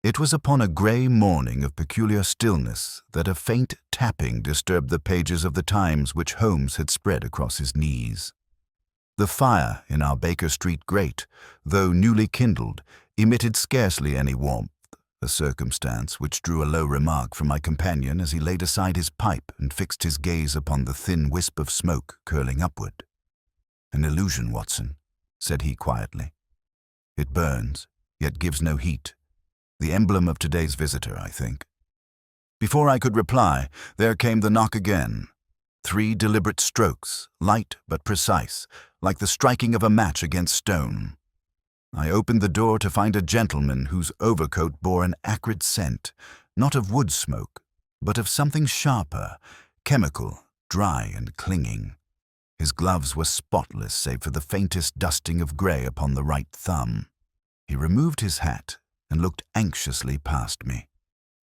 It was upon a grey morning of peculiar stillness that a faint tapping disturbed the pages of the Times which Holmes had spread across his knees. The fire in our Baker Street grate, though newly kindled, emitted scarcely any warmth, a circumstance which drew a low remark from my companion as he laid aside his pipe and fixed his gaze upon the thin wisp of smoke curling upward. "An illusion, Watson," said he quietly. "It burns, yet gives no heat. The emblem of today's visitor, I think." Before I could reply, there came the knock again. 3 deliberate strokes, light but precise, like the striking of a match against stone. I opened the door to find a gentleman whose overcoat bore an acrid scent, not of wood smoke, but of something sharper, chemical, dry and clinging. His gloves were spotless save for the faintest dusting of grey upon the right thumb. He removed his hat and looked anxiously past me.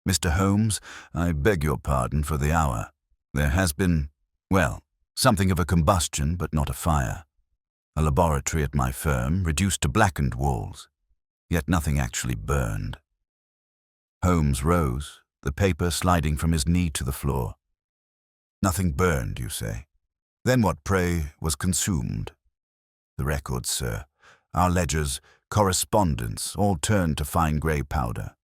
"Mr. Holmes, I beg your pardon for the hour. There has been, well, something of a combustion, but not a fire. A laboratory at my firm, reduced to blackened walls, yet nothing actually burned." Holmes rose, the paper sliding from his knee to the floor. "Nothing burned, you say? Then what, pray, was consumed?" "The records, sir. Our ledgers, correspondence, all turned to fine grey powder.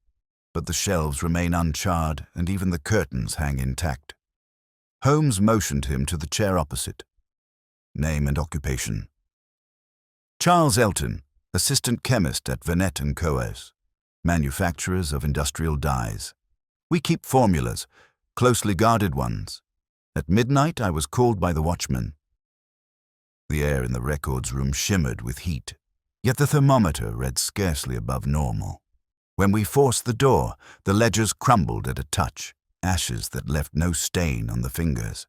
But the shelves remain uncharred, and even the curtains hang intact." Holmes motioned him to the chair opposite. "Name and occupation?" "Charles Elton, assistant chemist at Vernet & Coes, manufacturers of industrial dyes. We keep formulas, closely guarded ones. At midnight I was called by the watchman." The air in the records room shimmered with heat, yet the thermometer read scarcely above normal. When we forced the door, the ledgers crumbled at a touch, ashes that left no stain on the fingers.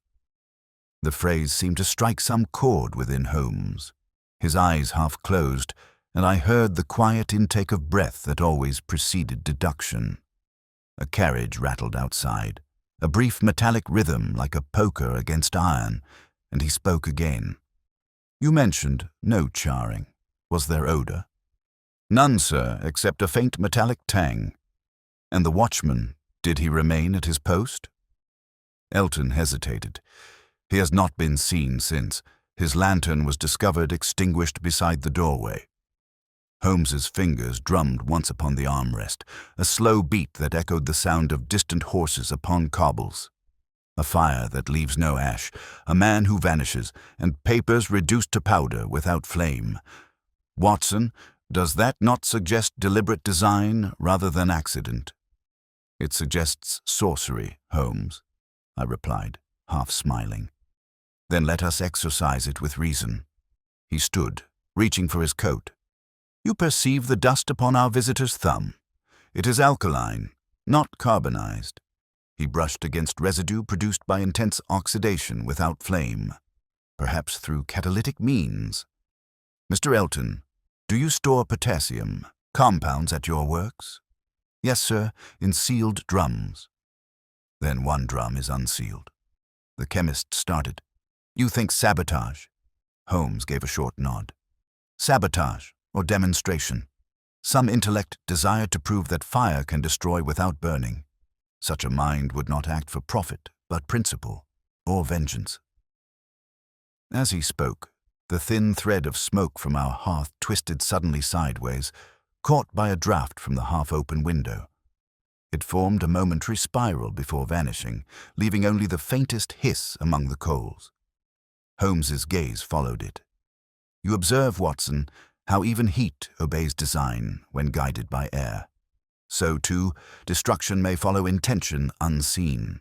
The phrase seemed to strike some chord within Holmes. His eyes half closed, and I heard the quiet intake of breath that always preceded deduction. A carriage rattled outside, a brief metallic rhythm like a poker against iron, and he spoke again. "You mentioned no charring. Was there odour?" "None, sir, except a faint metallic tang." "And the watchman, did he remain at his post?" Elton hesitated. "He has not been seen since. His lantern was discovered extinguished beside the doorway." Holmes's fingers drummed once upon the armrest, a slow beat that echoed the sound of distant horses upon cobbles. A fire that leaves no ash, a man who vanishes, and papers reduced to powder without flame. Watson, does that not suggest deliberate design rather than accident?" "It suggests sorcery, Holmes," I replied, half smiling. "Then let us exercise it with reason." He stood, reaching for his coat. "You perceive the dust upon our visitor's thumb. It is alkaline, not carbonized." He brushed against residue produced by intense oxidation without flame, perhaps through catalytic means. "Mr. Elton, do you store potassium, compounds at your works?" "Yes, sir, in sealed drums." "Then one drum is unsealed." The chemist started. "You think sabotage?" Holmes gave a short nod. "Sabotage, or demonstration. Some intellect desired to prove that fire can destroy without burning. Such a mind would not act for profit, but principle, or vengeance." As he spoke, the thin thread of smoke from our hearth twisted suddenly sideways, caught by a draught from the half-open window. It formed a momentary spiral before vanishing, leaving only the faintest hiss among the coals. Holmes's gaze followed it. "You observe, Watson, how even heat obeys design when guided by air. So, too, destruction may follow intention unseen."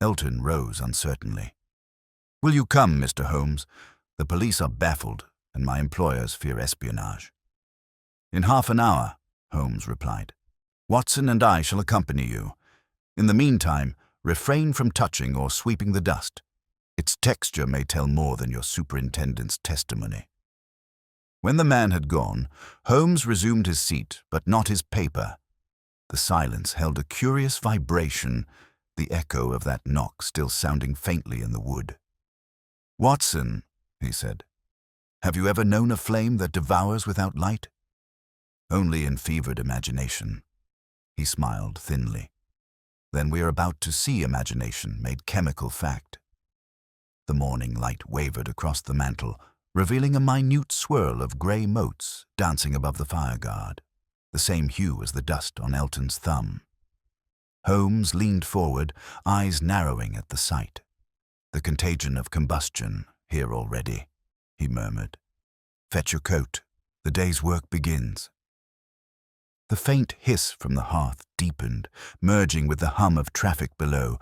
Elton rose uncertainly. "Will you come, Mr. Holmes? The police are baffled, and my employers fear espionage." "In half an hour," Holmes replied. "Watson and I shall accompany you. In the meantime, refrain from touching or sweeping the dust. Its texture may tell more than your superintendent's testimony." When the man had gone, Holmes resumed his seat, but not his paper. The silence held a curious vibration, the echo of that knock still sounding faintly in the wood. "Watson," he said, "have you ever known a flame that devours without light?" "Only in fevered imagination. he smiled thinly. "Then we are about to see imagination made chemical fact." The morning light wavered across the mantel, revealing a minute swirl of grey motes dancing above the fireguard, the same hue as the dust on Elton's thumb. Holmes leaned forward, eyes narrowing at the sight. "The contagion of combustion here already," he murmured. "Fetch your coat. The day's work begins." The faint hiss from the hearth deepened, merging with the hum of traffic below,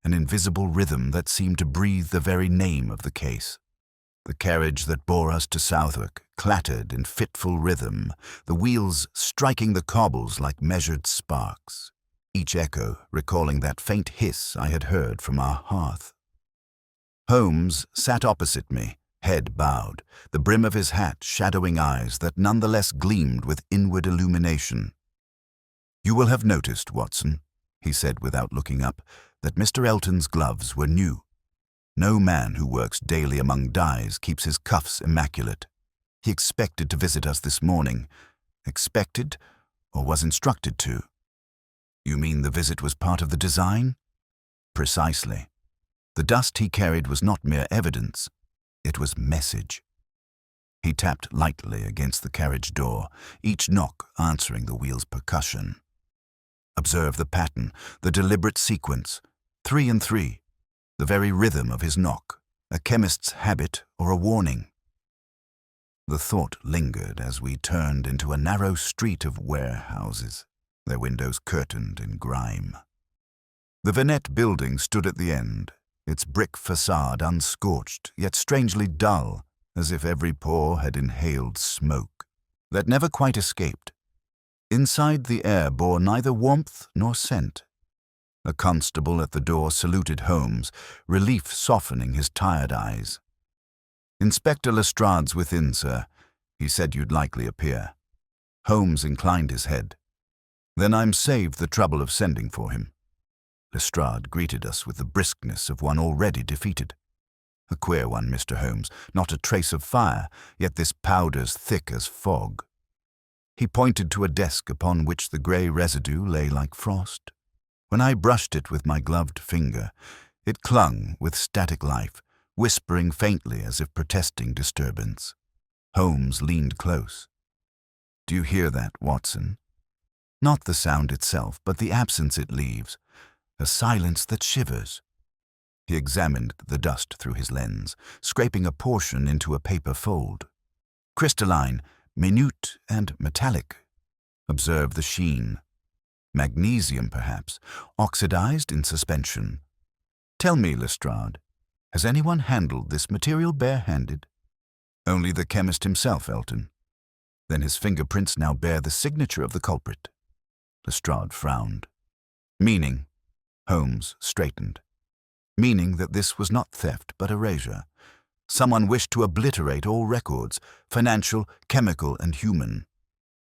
an invisible rhythm that seemed to breathe the very name of the case. The carriage that bore us to Southwark clattered in fitful rhythm, the wheels striking the cobbles like measured sparks, each echo recalling that faint hiss I had heard from our hearth. Holmes sat opposite me, head bowed, the brim of his hat shadowing eyes that nonetheless gleamed with inward illumination. "You will have noticed, Watson," he said without looking up, "that Mr. Elton's gloves were new. No man who works daily among dyes keeps his cuffs immaculate. He expected to visit us this morning. Expected, or was instructed to." "You mean the visit was part of the design?" "Precisely. The dust he carried was not mere evidence. It was message." He tapped lightly against the carriage door, each knock answering the wheel's percussion. "Observe the pattern, the deliberate sequence, 3 and 3, the very rhythm of his knock, a chemist's habit or a warning." The thought lingered as we turned into a narrow street of warehouses, their windows curtained in grime. The Venet building stood at the end, its brick facade unscorched, yet strangely dull, as if every pore had inhaled smoke that never quite escaped. Inside, the air bore neither warmth nor scent. A constable at the door saluted Holmes, relief softening his tired eyes. "Inspector Lestrade's within, sir. He said you'd likely appear." Holmes inclined his head. "Then I'm saved the trouble of sending for him." Lestrade greeted us with the briskness of one already defeated. "A queer one, Mr. Holmes. Not a trace of fire, yet this powder's thick as fog." He pointed to a desk upon which the grey residue lay like frost. When I brushed it with my gloved finger, it clung with static life, whispering faintly as if protesting disturbance. Holmes leaned close. "Do you hear that, Watson? Not the sound itself, but the absence it leaves. A silence that shivers." He examined the dust through his lens, scraping a portion into a paper fold. "Crystalline, minute and metallic. Observe the sheen. Magnesium, perhaps, oxidized in suspension. Tell me, Lestrade, has anyone handled this material bare-handed?" "Only the chemist himself, Elton." "Then his fingerprints now bear the signature of the culprit." Lestrade frowned. "Meaning?" Holmes straightened. "Meaning that this was not theft but erasure. Someone wished to obliterate all records, financial, chemical, and human.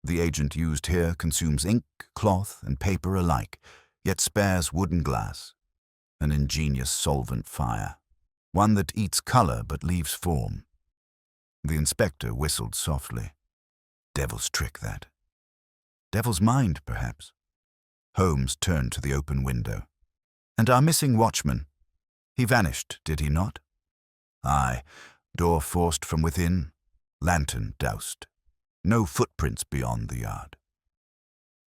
The agent used here consumes ink, cloth, and paper alike, yet spares wood and glass. An ingenious solvent fire, one that eats color but leaves form." The inspector whistled softly. "Devil's trick, that." "Devil's mind, perhaps." Holmes turned to the open window. "And our missing watchman? He vanished, did he not?" "Aye, door forced from within, lantern doused. No footprints beyond the yard."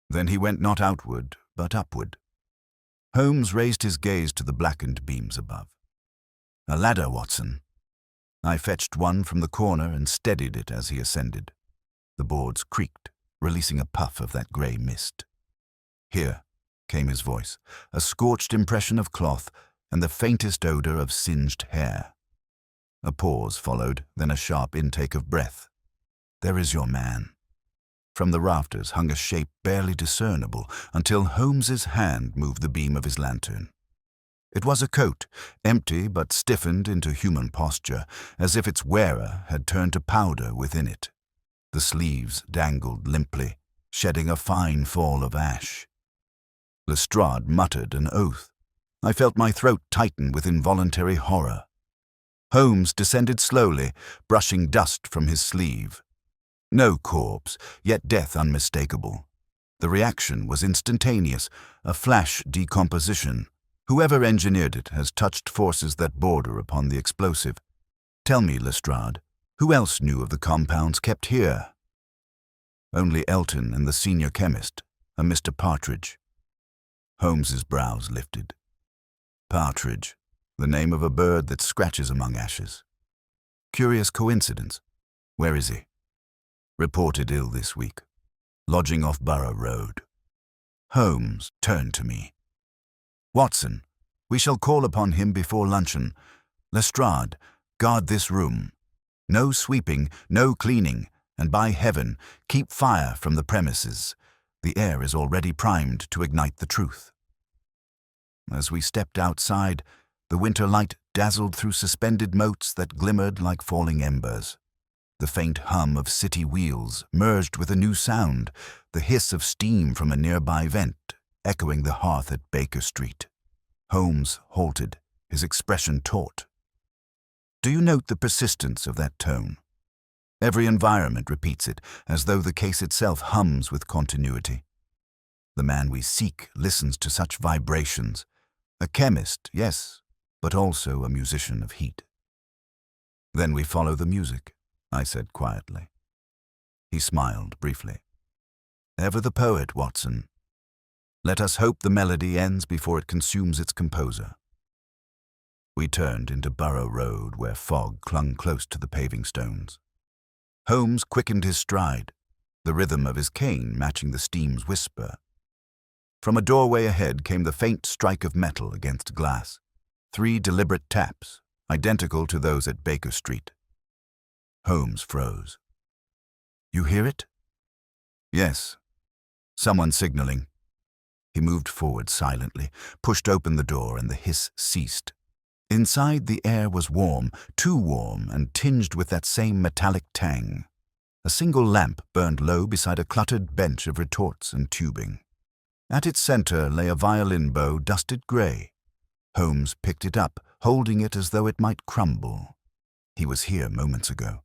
"Then he went not outward, but upward." Holmes raised his gaze to the blackened beams above. "A ladder, Watson." I fetched one from the corner and steadied it as he ascended. The boards creaked, releasing a puff of that grey mist. "Here," came his voice, a scorched impression of cloth and the faintest odor of singed hair. A pause followed, then a sharp intake of breath. "There is your man." From the rafters hung a shape barely discernible until Holmes's hand moved the beam of his lantern. It was a coat, empty but stiffened into human posture, as if its wearer had turned to powder within it. The sleeves dangled limply, shedding a fine fall of ash. Lestrade muttered an oath. I felt my throat tighten with involuntary horror. Holmes descended slowly, brushing dust from his sleeve. No corpse, yet death unmistakable. The reaction was instantaneous, a flash decomposition. Whoever engineered it has touched forces that border upon the explosive. Tell me, Lestrade, who else knew of the compounds kept here? Only Elton and the senior chemist, a Mr. Partridge. Holmes's brows lifted. Partridge, the name of a bird that scratches among ashes. Curious coincidence. Where is he? Reported ill this week. Lodging off Borough Road. Holmes turned to me. Watson, we shall call upon him before luncheon. Lestrade, guard this room. No sweeping, no cleaning, and by heaven, keep fire from the premises. The air is already primed to ignite the truth. As we stepped outside, the winter light dazzled through suspended motes that glimmered like falling embers. The faint hum of city wheels merged with a new sound, the hiss of steam from a nearby vent, echoing the hearth at Baker Street. Holmes halted, his expression taut. Do you note the persistence of that tone? Every environment repeats it, as though the case itself hums with continuity. The man we seek listens to such vibrations. A chemist, yes, but also a musician of heat. Then we follow the music, I said quietly. He smiled briefly. Ever the poet, Watson. Let us hope the melody ends before it consumes its composer. We turned into Borough Road, where fog clung close to the paving stones. Holmes quickened his stride, the rhythm of his cane matching the steam's whisper. From a doorway ahead came the faint strike of metal against glass. 3 deliberate taps, identical to those at Baker Street. Holmes froze. You hear it? Yes. Someone signaling. He moved forward silently, pushed open the door, and the hiss ceased. Inside, the air was warm, too warm, and tinged with that same metallic tang. A single lamp burned low beside a cluttered bench of retorts and tubing. At its center lay a violin bow dusted gray. Holmes picked it up, holding it as though it might crumble. He was here moments ago.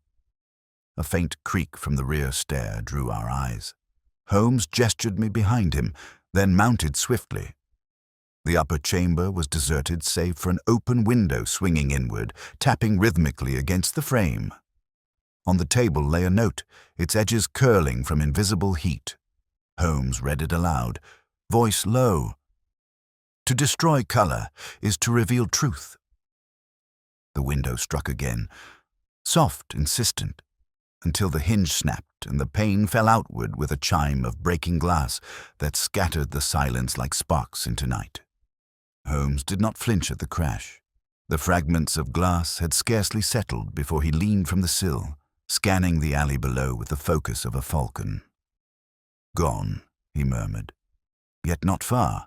A faint creak from the rear stair drew our eyes. Holmes gestured me behind him, then mounted swiftly. The upper chamber was deserted save for an open window swinging inward, tapping rhythmically against the frame. On the table lay a note, its edges curling from invisible heat. Holmes read it aloud, voice low. To destroy color is to reveal truth. The window struck again, soft, insistent, until the hinge snapped and the pane fell outward with a chime of breaking glass that scattered the silence like sparks into night. Holmes did not flinch at the crash. The fragments of glass had scarcely settled before he leaned from the sill, scanning the alley below with the focus of a falcon. Gone, he murmured. Yet not far.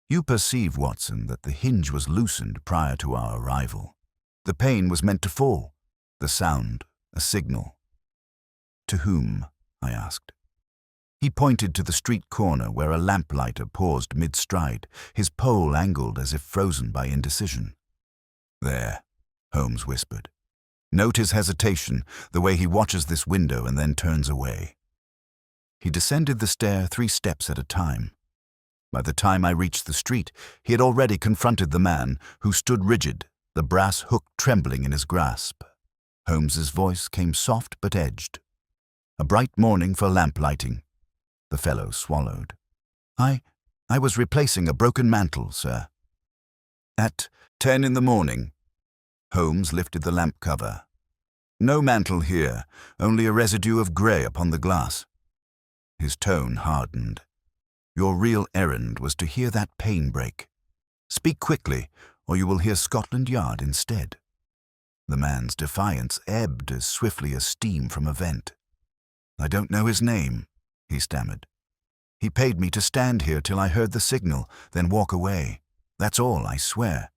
You perceive, Watson, that the hinge was loosened prior to our arrival. The pane was meant to fall, the sound a signal. To whom? I asked. He pointed to the street corner where a lamplighter paused mid-stride, his pole angled as if frozen by indecision. There, Holmes whispered. Note his hesitation, the way he watches this window and then turns away. He descended the stair 3 steps at a time. By the time I reached the street, he had already confronted the man, who stood rigid, the brass hook trembling in his grasp. Holmes's voice came soft but edged. A bright morning for lamplighting. The fellow swallowed. I was replacing a broken mantel, sir. At 10 in the morning. Holmes lifted the lamp cover. No mantle here, only a residue of grey upon the glass. His tone hardened. Your real errand was to hear that pane break. Speak quickly, or you will hear Scotland Yard instead. The man's defiance ebbed as swiftly as steam from a vent. I don't know his name, he stammered. He paid me to stand here till I heard the signal, then walk away. That's all, I swear.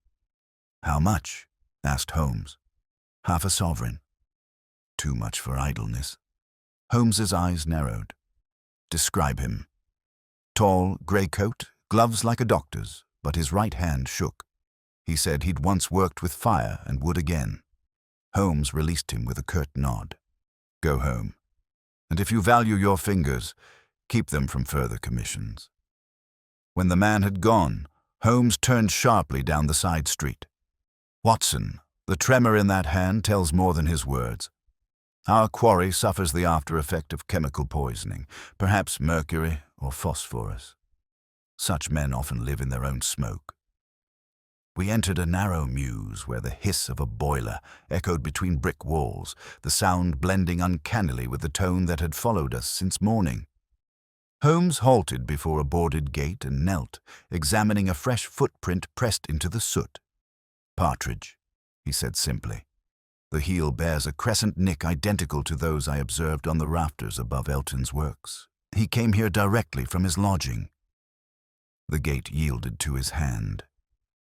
How much? Asked Holmes. 1/2 a sovereign. Too much for idleness. Holmes's eyes narrowed. Describe him. Tall, grey coat, gloves like a doctor's, but his right hand shook. He said he'd once worked with fire and would again. Holmes released him with a curt nod. Go home. And if you value your fingers, Keep them from further commissions. When the man had gone, Holmes turned sharply down the side street. Watson, the tremor in that hand tells more than his words. Our quarry suffers the after-effect of chemical poisoning, perhaps mercury or phosphorus. Such men often live in their own smoke. We entered a narrow mews where the hiss of a boiler echoed between brick walls, the sound blending uncannily with the tone that had followed us since morning. Holmes halted before a boarded gate and knelt, examining a fresh footprint pressed into the soot. "Partridge," he said simply. "The heel bears a crescent nick identical to those I observed on the rafters above Elton's works. He came here directly from his lodging." The gate yielded to his hand.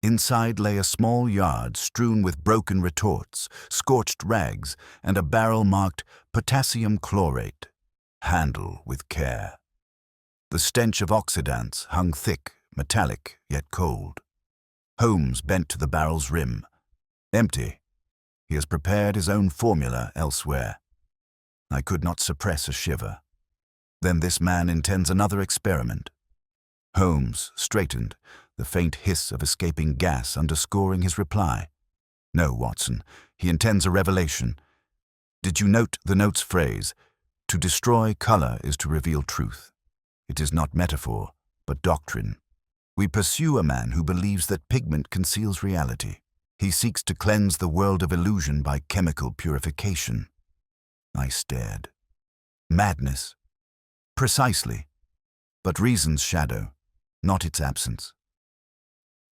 Inside lay a small yard strewn with broken retorts, scorched rags, and a barrel marked potassium chlorate. Handle with care. The stench of oxidants hung thick, metallic, yet cold. Holmes bent to the barrel's rim. Empty. He has prepared his own formula elsewhere. I could not suppress a shiver. Then this man intends another experiment. Holmes straightened, the faint hiss of escaping gas underscoring his reply. "No, Watson, he intends a revelation. Did you note the note's phrase? To destroy color is to reveal truth. It is not metaphor, but doctrine. We pursue a man who believes that pigment conceals reality. He seeks to cleanse the world of illusion by chemical purification." I stared. Madness. Precisely. But reason's shadow, not its absence.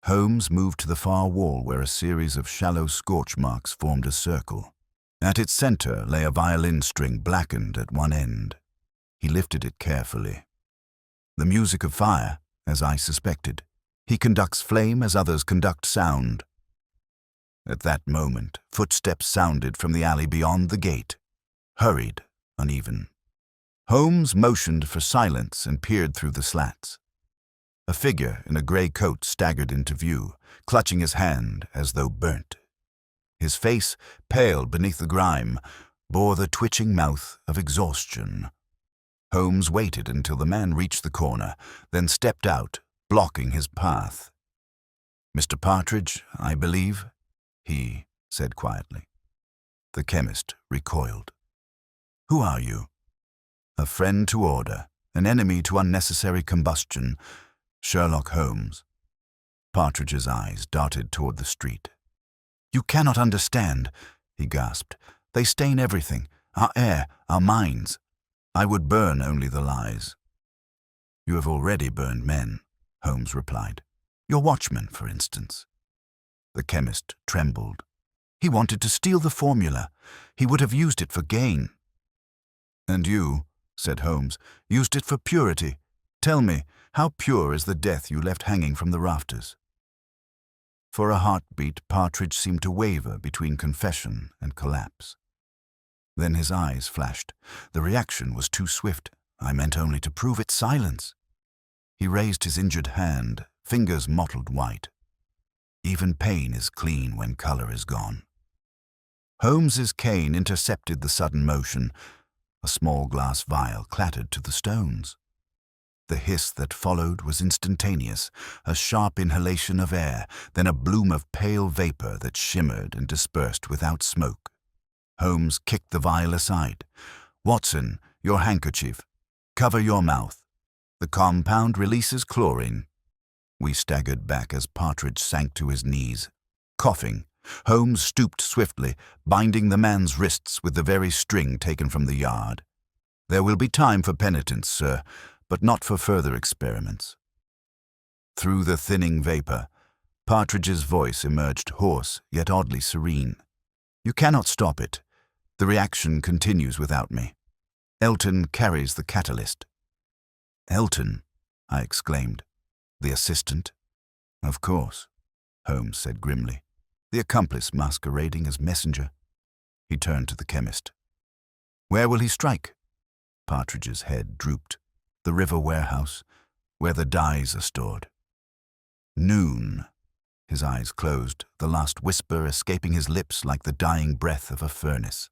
Holmes moved to the far wall where a series of shallow scorch marks formed a circle. At its center lay a violin string blackened at one end. He lifted it carefully. The music of fire, as I suspected. He conducts flame as others conduct sound. At that moment, footsteps sounded from the alley beyond the gate. Hurried, uneven. Holmes motioned for silence and peered through the slats. A figure in a gray coat staggered into view, clutching his hand as though burnt. His face, pale beneath the grime, bore the twitching mouth of exhaustion. Holmes waited until the man reached the corner, then stepped out, blocking his path. "Mr. Partridge, I believe," he said quietly. The chemist recoiled. "Who are you?" "A friend to order, an enemy to unnecessary combustion. Sherlock Holmes." Partridge's eyes darted toward the street. "You cannot understand," he gasped. "They stain everything, our air, our minds. I would burn only the lies." "You have already burned men," Holmes replied. "Your watchman, for instance." The chemist trembled. "He wanted to steal the formula. He would have used it for gain." "And you," said Holmes, "used it for purity. Tell me, how pure is the death you left hanging from the rafters?" For a heartbeat, Partridge seemed to waver between confession and collapse. Then his eyes flashed. The reaction was too swift. I meant only to prove its silence. He raised his injured hand, fingers mottled white. Even pain is clean when color is gone. Holmes's cane intercepted the sudden motion. A small glass vial clattered to the stones. The hiss that followed was instantaneous, a sharp inhalation of air, then a bloom of pale vapor that shimmered and dispersed without smoke. Holmes kicked the vial aside. "Watson, your handkerchief. Cover your mouth. The compound releases chlorine." We staggered back as Partridge sank to his knees. Coughing, Holmes stooped swiftly, binding the man's wrists with the very string taken from the yard. "There will be time for penitence, sir, but not for further experiments." Through the thinning vapor, Partridge's voice emerged hoarse, yet oddly serene. "You cannot stop it. The reaction continues without me. Elton carries the catalyst." "Elton?" I exclaimed. "The assistant?" "Of course," Holmes said grimly. "The accomplice masquerading as messenger." He turned to the chemist. "Where will he strike?" Partridge's head drooped. "The river warehouse, where the dyes are stored." "Noon." His eyes closed, the last whisper escaping his lips like the dying breath of a furnace.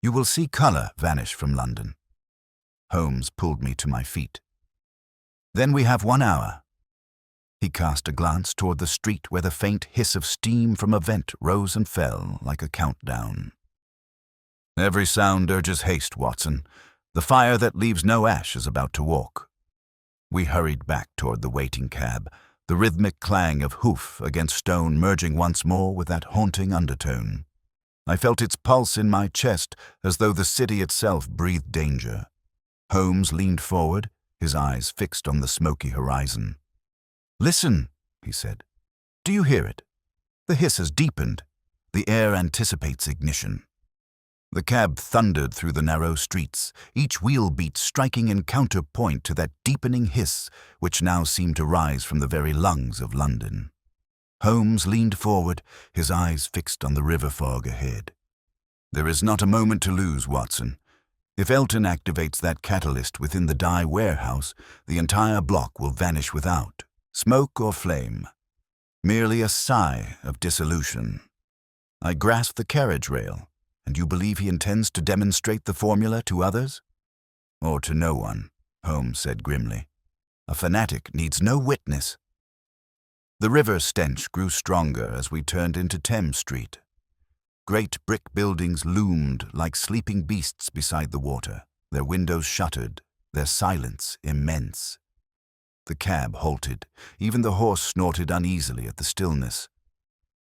"You will see color vanish from London." Holmes pulled me to my feet. "Then we have 1 hour." He cast a glance toward the street where the faint hiss of steam from a vent rose and fell like a countdown. "Every sound urges haste, Watson. The fire that leaves no ash is about to walk." We hurried back toward the waiting cab, the rhythmic clang of hoof against stone merging once more with that haunting undertone. I felt its pulse in my chest as though the city itself breathed danger. Holmes leaned forward, his eyes fixed on the smoky horizon. "Listen," he said. "Do you hear it? The hiss has deepened. The air anticipates ignition." The cab thundered through the narrow streets, each wheel beat striking in counterpoint to that deepening hiss which now seemed to rise from the very lungs of London. Holmes leaned forward, his eyes fixed on the river fog ahead. "There is not a moment to lose, Watson. If Elton activates that catalyst within the dye warehouse, the entire block will vanish without smoke or flame. Merely a sigh of dissolution. I grasp the carriage rail, and you believe he intends to demonstrate the formula to others?" "Or to no one," Holmes said grimly. "A fanatic needs no witness." The river stench grew stronger as we turned into Thames Street. Great brick buildings loomed like sleeping beasts beside the water, their windows shuttered, their silence immense. The cab halted. Even the horse snorted uneasily at the stillness.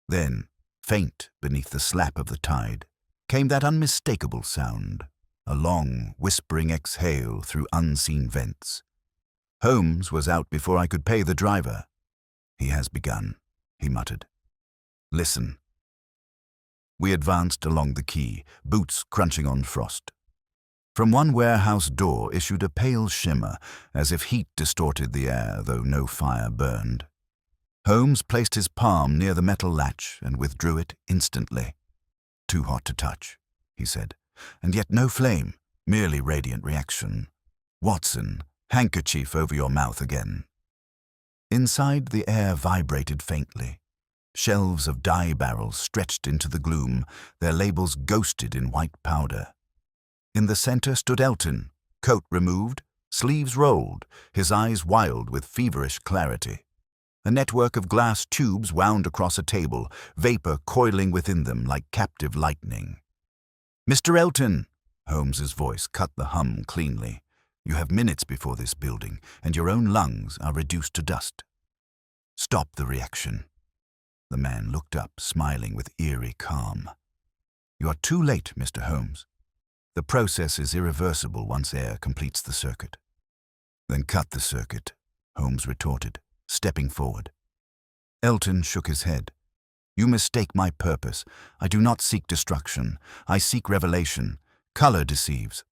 Then, faint beneath the slap of the tide, came that unmistakable sound, a long, whispering exhale through unseen vents. Holmes was out before I could pay the driver. "He has begun," he muttered. "Listen." We advanced along the quay, boots crunching on frost. From one warehouse door issued a pale shimmer, as if heat distorted the air, though no fire burned. Holmes placed his palm near the metal latch and withdrew it instantly. "Too hot to touch," he said, "and yet no flame, merely radiant reaction. Watson, handkerchief over your mouth again." Inside, the air vibrated faintly. Shelves of dye barrels stretched into the gloom, their labels ghosted in white powder. In the center stood Elton, coat removed, sleeves rolled, his eyes wild with feverish clarity. A network of glass tubes wound across a table, vapor coiling within them like captive lightning. "Mr. Elton," Holmes's voice cut the hum cleanly. "You have minutes before this building, and your own lungs are reduced to dust. Stop the reaction." The man looked up, smiling with eerie calm. "You are too late, Mr. Holmes. The process is irreversible once air completes the circuit." "Then cut the circuit," Holmes retorted, stepping forward. Elton shook his head. "You mistake my purpose. I do not seek destruction. I seek revelation. Color deceives.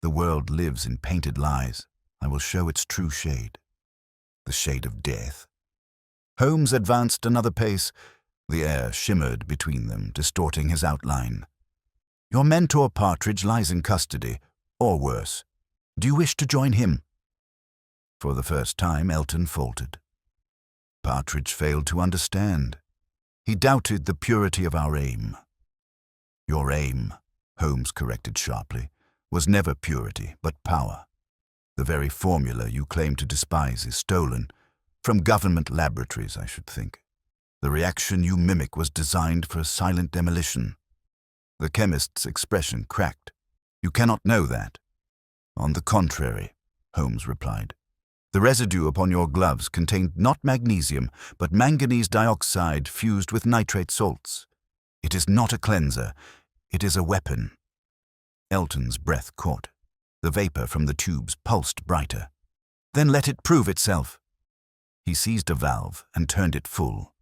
The world lives in painted lies. I will show its true shade. The shade of death." Holmes advanced another pace. The air shimmered between them, distorting his outline. "Your mentor Partridge lies in custody, or worse. Do you wish to join him?" For the first time, Elton faltered. Partridge failed to understand. He doubted the purity of our aim. "Your aim," Holmes corrected sharply, "was never purity, but power. The very formula you claim to despise is stolen. From government laboratories, I should think. The reaction you mimic was designed for silent demolition." The chemist's expression cracked. "You cannot know that." "On the contrary," Holmes replied. "The residue upon your gloves contained not magnesium, but manganese dioxide fused with nitrate salts. It is not a cleanser. It is a weapon." Elton's breath caught. The vapor from the tubes pulsed brighter. "Then let it prove itself." He seized a valve and turned it full.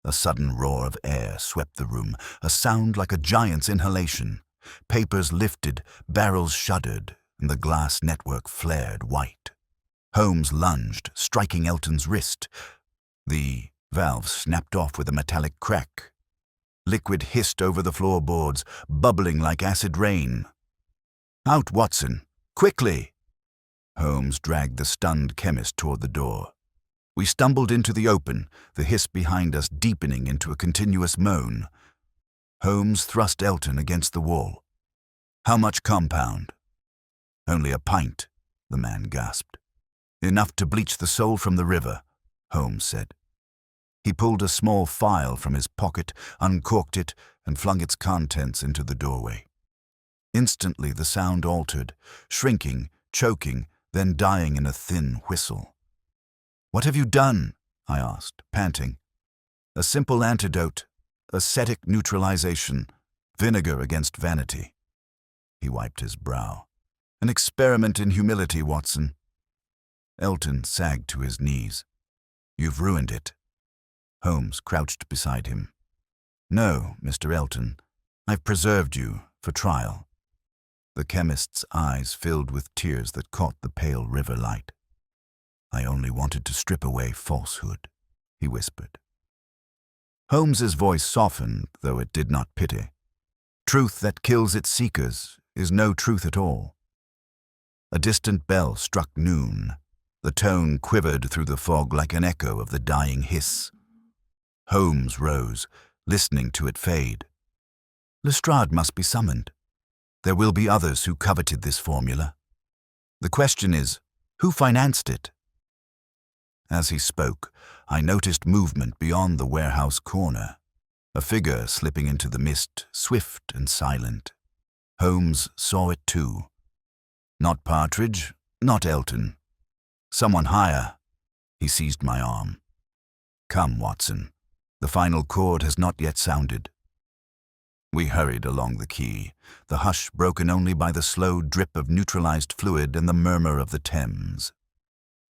A sudden roar of air swept the room, a sound like a giant's inhalation. Papers lifted, barrels shuddered, and the glass network flared white. Holmes lunged, striking Elton's wrist. The valve snapped off with a metallic crack. Liquid hissed over the floorboards, bubbling like acid rain. "Out, Watson! Quickly!" Holmes dragged the stunned chemist toward the door. We stumbled into the open, the hiss behind us deepening into a continuous moan. Holmes thrust Elton against the wall. "How much compound?" "Only a pint," the man gasped. "Enough to bleach the soul from the river," Holmes said. He pulled a small phial from his pocket, uncorked it, and flung its contents into the doorway. Instantly the sound altered, shrinking, choking, then dying in a thin whistle. "What have you done?" I asked, panting. "A simple antidote, ascetic neutralization, vinegar against vanity." He wiped his brow. "An experiment in humility, Watson." Elton sagged to his knees. "You've ruined it." Holmes crouched beside him. "No, Mr. Elton, I've preserved you for trial." The chemist's eyes filled with tears that caught the pale river light. "I only wanted to strip away falsehood," he whispered. Holmes's voice softened, though it did not pity. "Truth that kills its seekers is no truth at all." A distant bell struck noon. The tone quivered through the fog like an echo of the dying hiss. Holmes rose, listening to it fade. "Lestrade must be summoned. There will be others who coveted this formula. The question is, who financed it?" As he spoke, I noticed movement beyond the warehouse corner, a figure slipping into the mist, swift and silent. Holmes saw it too. Not Partridge, not Elton. Someone higher. He seized my arm. "Come, Watson. The final chord has not yet sounded." We hurried along the quay, the hush broken only by the slow drip of neutralized fluid and the murmur of the Thames.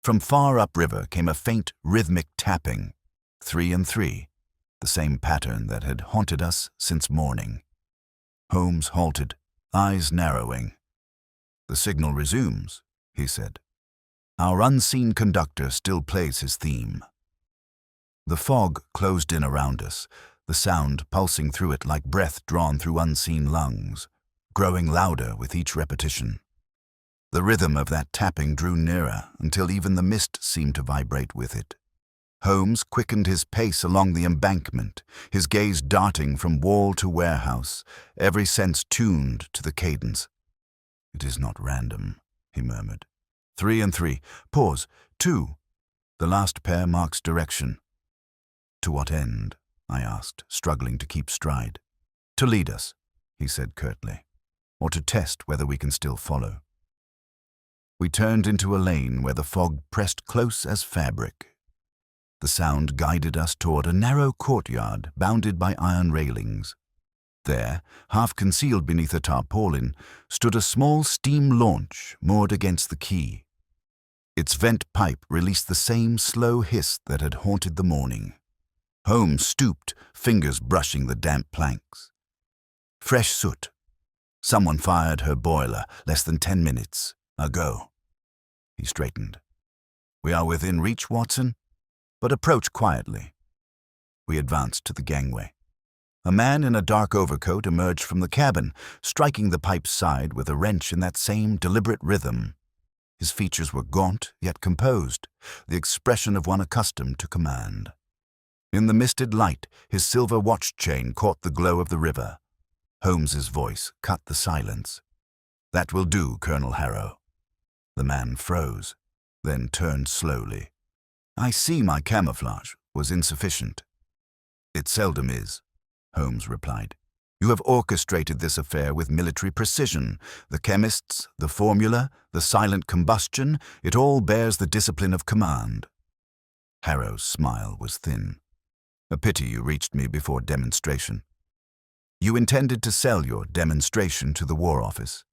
From far upriver came a faint, rhythmic tapping, 3 and 3, the same pattern that had haunted us since morning. Holmes halted, eyes narrowing. "The signal resumes," he said. "Our unseen conductor still plays his theme." The fog closed in around us, the sound pulsing through it like breath drawn through unseen lungs, growing louder with each repetition. The rhythm of that tapping drew nearer until even the mist seemed to vibrate with it. Holmes quickened his pace along the embankment, his gaze darting from wall to warehouse, every sense tuned to the cadence. "It is not random," he murmured. 3 and 3. Pause. 2. The last pair marks direction. "To what end?" I asked, struggling to keep stride. "To lead us," he said curtly, "or to test whether we can still follow." We turned into a lane where the fog pressed close as fabric. The sound guided us toward a narrow courtyard bounded by iron railings. There, half concealed beneath a tarpaulin, stood a small steam launch moored against the quay. Its vent pipe released the same slow hiss that had haunted the morning. Holmes stooped, fingers brushing the damp planks. "Fresh soot. Someone fired her boiler less than 10 minutes ago." He straightened. "We are within reach, Watson, but approach quietly." We advanced to the gangway. A man in a dark overcoat emerged from the cabin, striking the pipe's side with a wrench in that same deliberate rhythm. His features were gaunt, yet composed, the expression of one accustomed to command. In the misted light, his silver watch chain caught the glow of the river. Holmes's voice cut the silence. "That will do, Colonel Harrow." The man froze, then turned slowly. "I see my camouflage was insufficient." "It seldom is," Holmes replied. "You have orchestrated this affair with military precision. The chemists, the formula, the silent combustion, it all bears the discipline of command." Harrow's smile was thin. "A pity you reached me before demonstration." "You intended to sell your demonstration to the War Office?"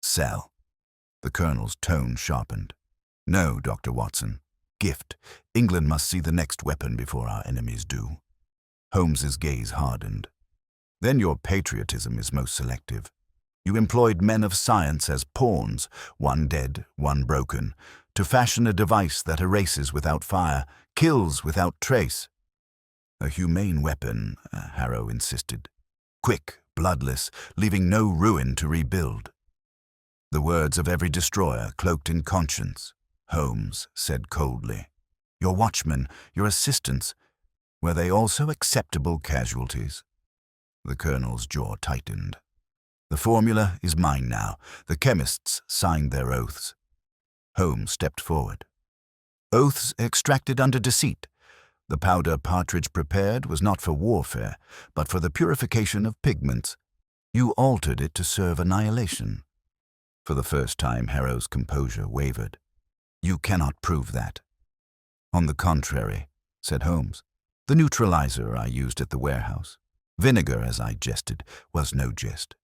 "Sell?" The Colonel's tone sharpened. "No, Dr. Watson. Gift. England must see the next weapon before our enemies do." Holmes's gaze hardened. "Then your patriotism is most selective. You employed men of science as pawns, one dead, one broken, to fashion a device that erases without fire, kills without trace." "A humane weapon," Harrow insisted. "Quick, bloodless, leaving no ruin to rebuild." "The words of every destroyer cloaked in conscience," Holmes said coldly. "Your watchmen, your assistants, were they also acceptable casualties?" The Colonel's jaw tightened. The formula is mine now. The chemists signed their oaths. Holmes stepped forward. Oaths extracted under deceit. The powder Partridge prepared was not for warfare, but for the purification of pigments. You altered it to serve annihilation. For the first time, Harrow's composure wavered. You cannot prove that. On the contrary, said Holmes, the neutralizer I used at the warehouse, vinegar, as I jested, was no jest.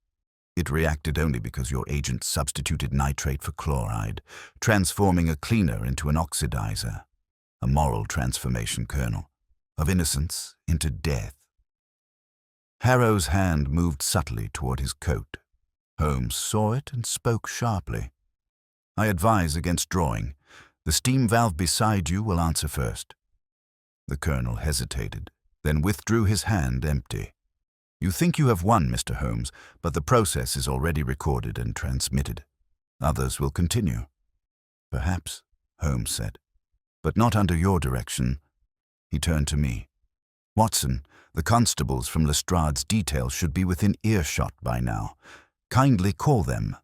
It reacted only because your agent substituted nitrate for chloride, transforming a cleaner into an oxidizer. A moral transformation, Colonel, of innocence into death. Harrow's hand moved subtly toward his coat. Holmes saw it and spoke sharply. I advise against drawing. The steam valve beside you will answer first. The Colonel hesitated, then withdrew his hand empty. You think you have won, Mr. Holmes, but the process is already recorded and transmitted. Others will continue. Perhaps, Holmes said, but not under your direction. He turned to me. Watson, the constables from Lestrade's detail should be within earshot by now. Kindly call them.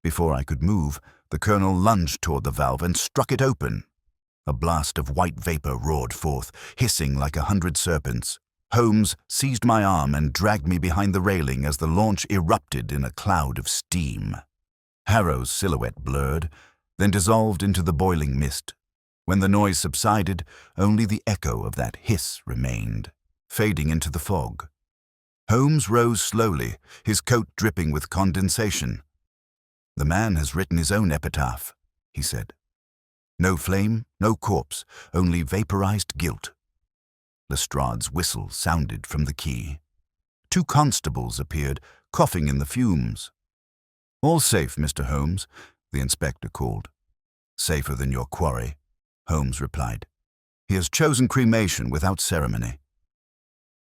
Before I could move, the Colonel lunged toward the valve and struck it open. A blast of white vapor roared forth, hissing like 100 serpents. Holmes seized my arm and dragged me behind the railing as the launch erupted in a cloud of steam. Harrow's silhouette blurred, then dissolved into the boiling mist. When the noise subsided, only the echo of that hiss remained, fading into the fog. Holmes rose slowly, his coat dripping with condensation. The man has written his own epitaph, he said. No flame, no corpse, only vaporized guilt. Lestrade's whistle sounded from the quay. 2 constables appeared, coughing in the fumes. All safe, Mr. Holmes, the inspector called. Safer than your quarry, Holmes replied. He has chosen cremation without ceremony.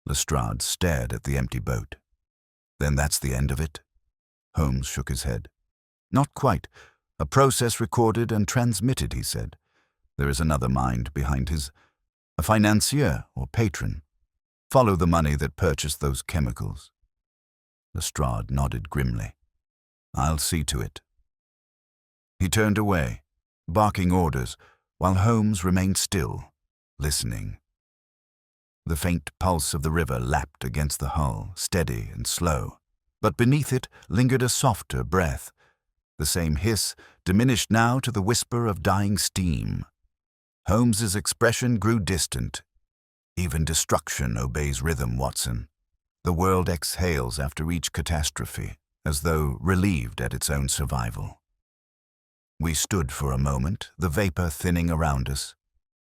Lestrade stared at the empty boat. Then that's the end of it? Holmes shook his head. Not quite. A process recorded and transmitted, he said. There is another mind behind a financier or patron. Follow the money that purchased those chemicals. Lestrade nodded grimly. I'll see to it. He turned away, barking orders, while Holmes remained still, listening. The faint pulse of the river lapped against the hull, steady and slow, but beneath it lingered a softer breath. The same hiss, diminished now to the whisper of dying steam. Holmes's expression grew distant. Even destruction obeys rhythm, Watson. The world exhales after each catastrophe, as though relieved at its own survival. We stood for a moment, the vapor thinning around us.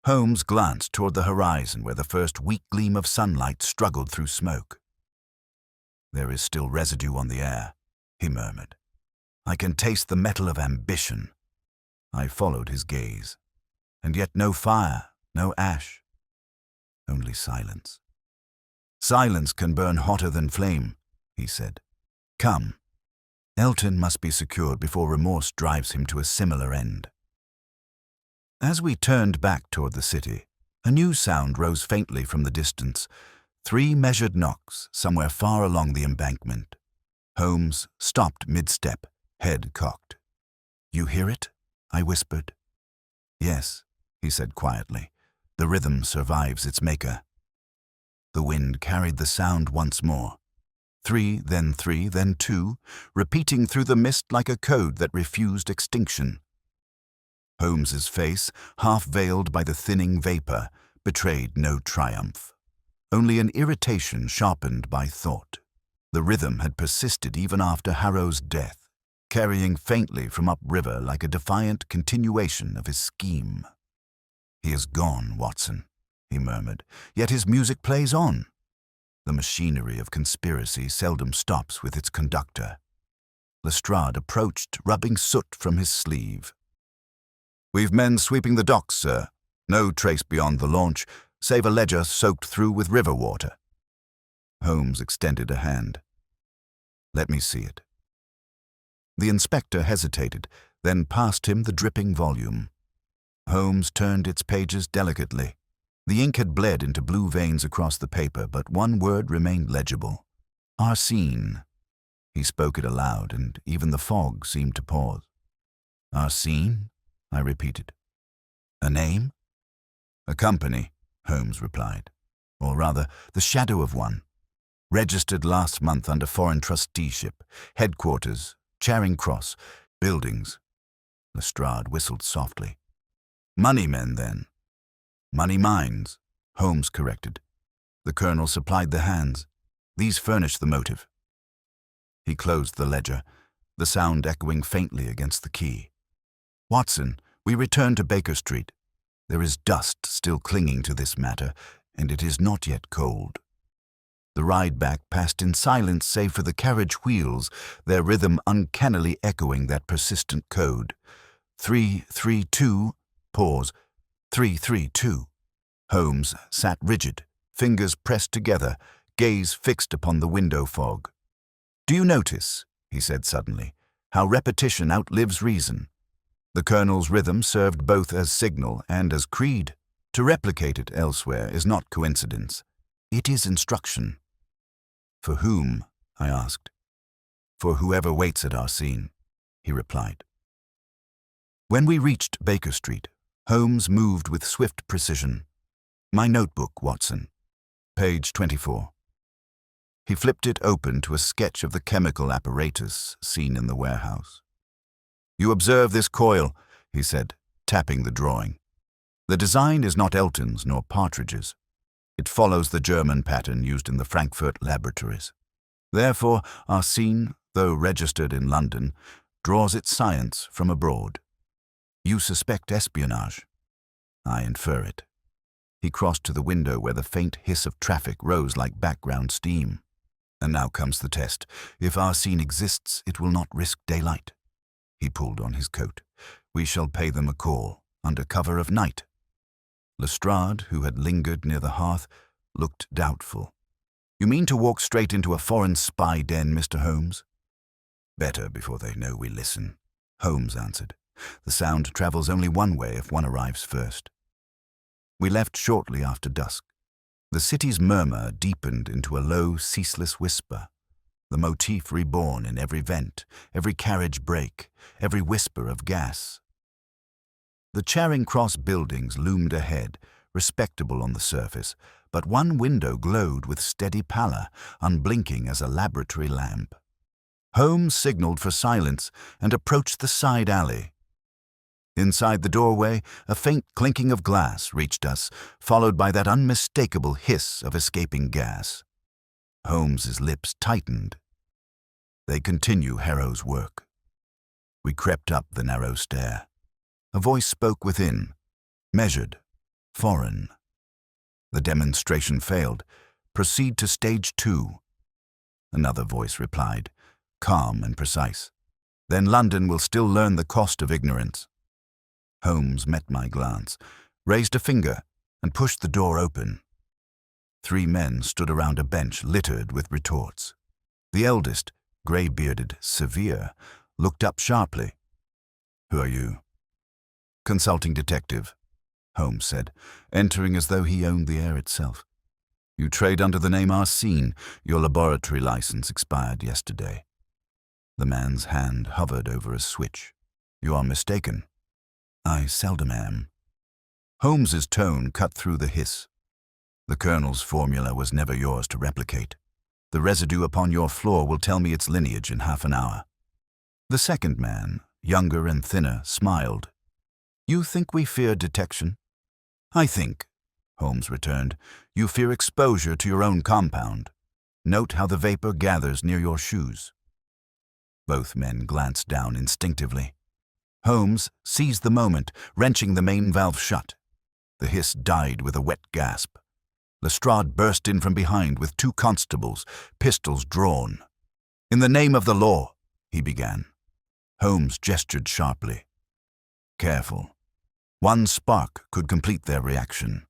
Holmes glanced toward the horizon where the first weak gleam of sunlight struggled through smoke. There is still residue on the air, he murmured. I can taste the metal of ambition. I followed his gaze. And yet no fire, no ash. Only silence. Silence can burn hotter than flame, he said. Come. Elton must be secured before remorse drives him to a similar end. As we turned back toward the city, a new sound rose faintly from the distance. 3 measured knocks somewhere far along the embankment. Holmes stopped mid-step, head cocked. You hear it? I whispered. Yes, he said quietly. The rhythm survives its maker. The wind carried the sound once more. 3, then 2, repeating through the mist like a code that refused extinction. Holmes's face, half veiled by the thinning vapor, betrayed no triumph. Only an irritation sharpened by thought. The rhythm had persisted even after Harrow's death, carrying faintly from upriver like a defiant continuation of his scheme. He is gone, Watson, he murmured, yet his music plays on. The machinery of conspiracy seldom stops with its conductor. Lestrade approached, rubbing soot from his sleeve. We've men sweeping the docks, sir. No trace beyond the launch, save a ledger soaked through with river water. Holmes extended a hand. Let me see it. The inspector hesitated, then passed him the dripping volume. Holmes turned its pages delicately. The ink had bled into blue veins across the paper, but one word remained legible. Arsine. He spoke it aloud, and even the fog seemed to pause. "Arsene?" I repeated. "A name?" "A company," Holmes replied. "Or rather, the shadow of one. Registered last month under foreign trusteeship. Headquarters, Charing Cross. Buildings." Lestrade whistled softly. "Money men, then?" "Money mines," Holmes corrected. "The colonel supplied the hands. These furnish the motive." He closed the ledger, the sound echoing faintly against the key. "Watson, we return to Baker Street. There is dust still clinging to this matter, and it is not yet cold." The ride back passed in silence save for the carriage wheels, their rhythm uncannily echoing that persistent code. 332, pause, 332. Holmes sat rigid, fingers pressed together, gaze fixed upon the window fog. "Do you notice," he said suddenly, "how repetition outlives reason? The colonel's rhythm served both as signal and as creed. To replicate it elsewhere is not coincidence. It is instruction." "For whom?" I asked. "For whoever waits at Arsene," he replied. When we reached Baker Street, Holmes moved with swift precision. "My notebook, Watson. Page 24. He flipped it open to a sketch of the chemical apparatus seen in the warehouse. "You observe this coil," he said, tapping the drawing. "The design is not Elton's nor Partridge's. It follows the German pattern used in the Frankfurt laboratories. Therefore, Arsene, though registered in London, draws its science from abroad. You suspect espionage. I infer it." He crossed to the window where the faint hiss of traffic rose like background steam. "And now comes the test. If Arsene exists, it will not risk daylight." He pulled on his coat. "We shall pay them a call, under cover of night." Lestrade, who had lingered near the hearth, looked doubtful. "You mean to walk straight into a foreign spy den, Mr. Holmes?" "Better before they know we listen," Holmes answered. "The sound travels only one way if one arrives first." We left shortly after dusk. The city's murmur deepened into a low, ceaseless whisper, the motif reborn in every vent, every carriage brake, every whisper of gas. The Charing Cross buildings loomed ahead, respectable on the surface, but one window glowed with steady pallor, unblinking as a laboratory lamp. Holmes signaled for silence and approached the side alley. Inside the doorway, a faint clinking of glass reached us, followed by that unmistakable hiss of escaping gas. Holmes's lips tightened. "They continue Harrow's work." We crept up the narrow stair. A voice spoke within, measured, foreign. "The demonstration failed. Proceed to stage 2. Another voice replied, calm and precise. "Then London will still learn the cost of ignorance." Holmes met my glance, raised a finger, and pushed the door open. 3 men stood around a bench littered with retorts. The eldest, grey-bearded, severe, looked up sharply. "Who are you?" "Consulting detective," Holmes said, entering as though he owned the air itself. "You trade under the name Arsene. Your laboratory license expired yesterday." The man's hand hovered over a switch. "You are mistaken." "I seldom am." Holmes's tone cut through the hiss. "The colonel's formula was never yours to replicate. The residue upon your floor will tell me its lineage in half an hour." The second man, younger and thinner, smiled. "You think we fear detection?" "I think," Holmes returned, "you fear exposure to your own compound. Note how the vapor gathers near your shoes." Both men glanced down instinctively. Holmes seized the moment, wrenching the main valve shut. The hiss died with a wet gasp. Lestrade burst in from behind with 2 constables, pistols drawn. "In the name of the law," he began. Holmes gestured sharply. "Careful. One spark could complete their reaction."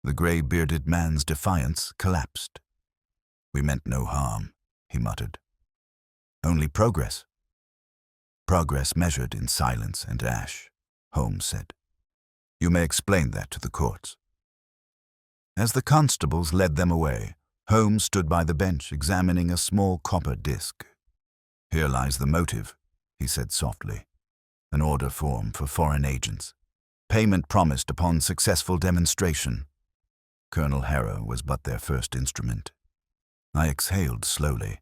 The grey-bearded man's defiance collapsed. "We meant no harm," he muttered. "Only progress." "Progress measured in silence and ash," Holmes said. "You may explain that to the courts." As the constables led them away, Holmes stood by the bench examining a small copper disc. "Here lies the motive," he said softly. "An order form for foreign agents. Payment promised upon successful demonstration. Colonel Harrow was but their first instrument." I exhaled slowly.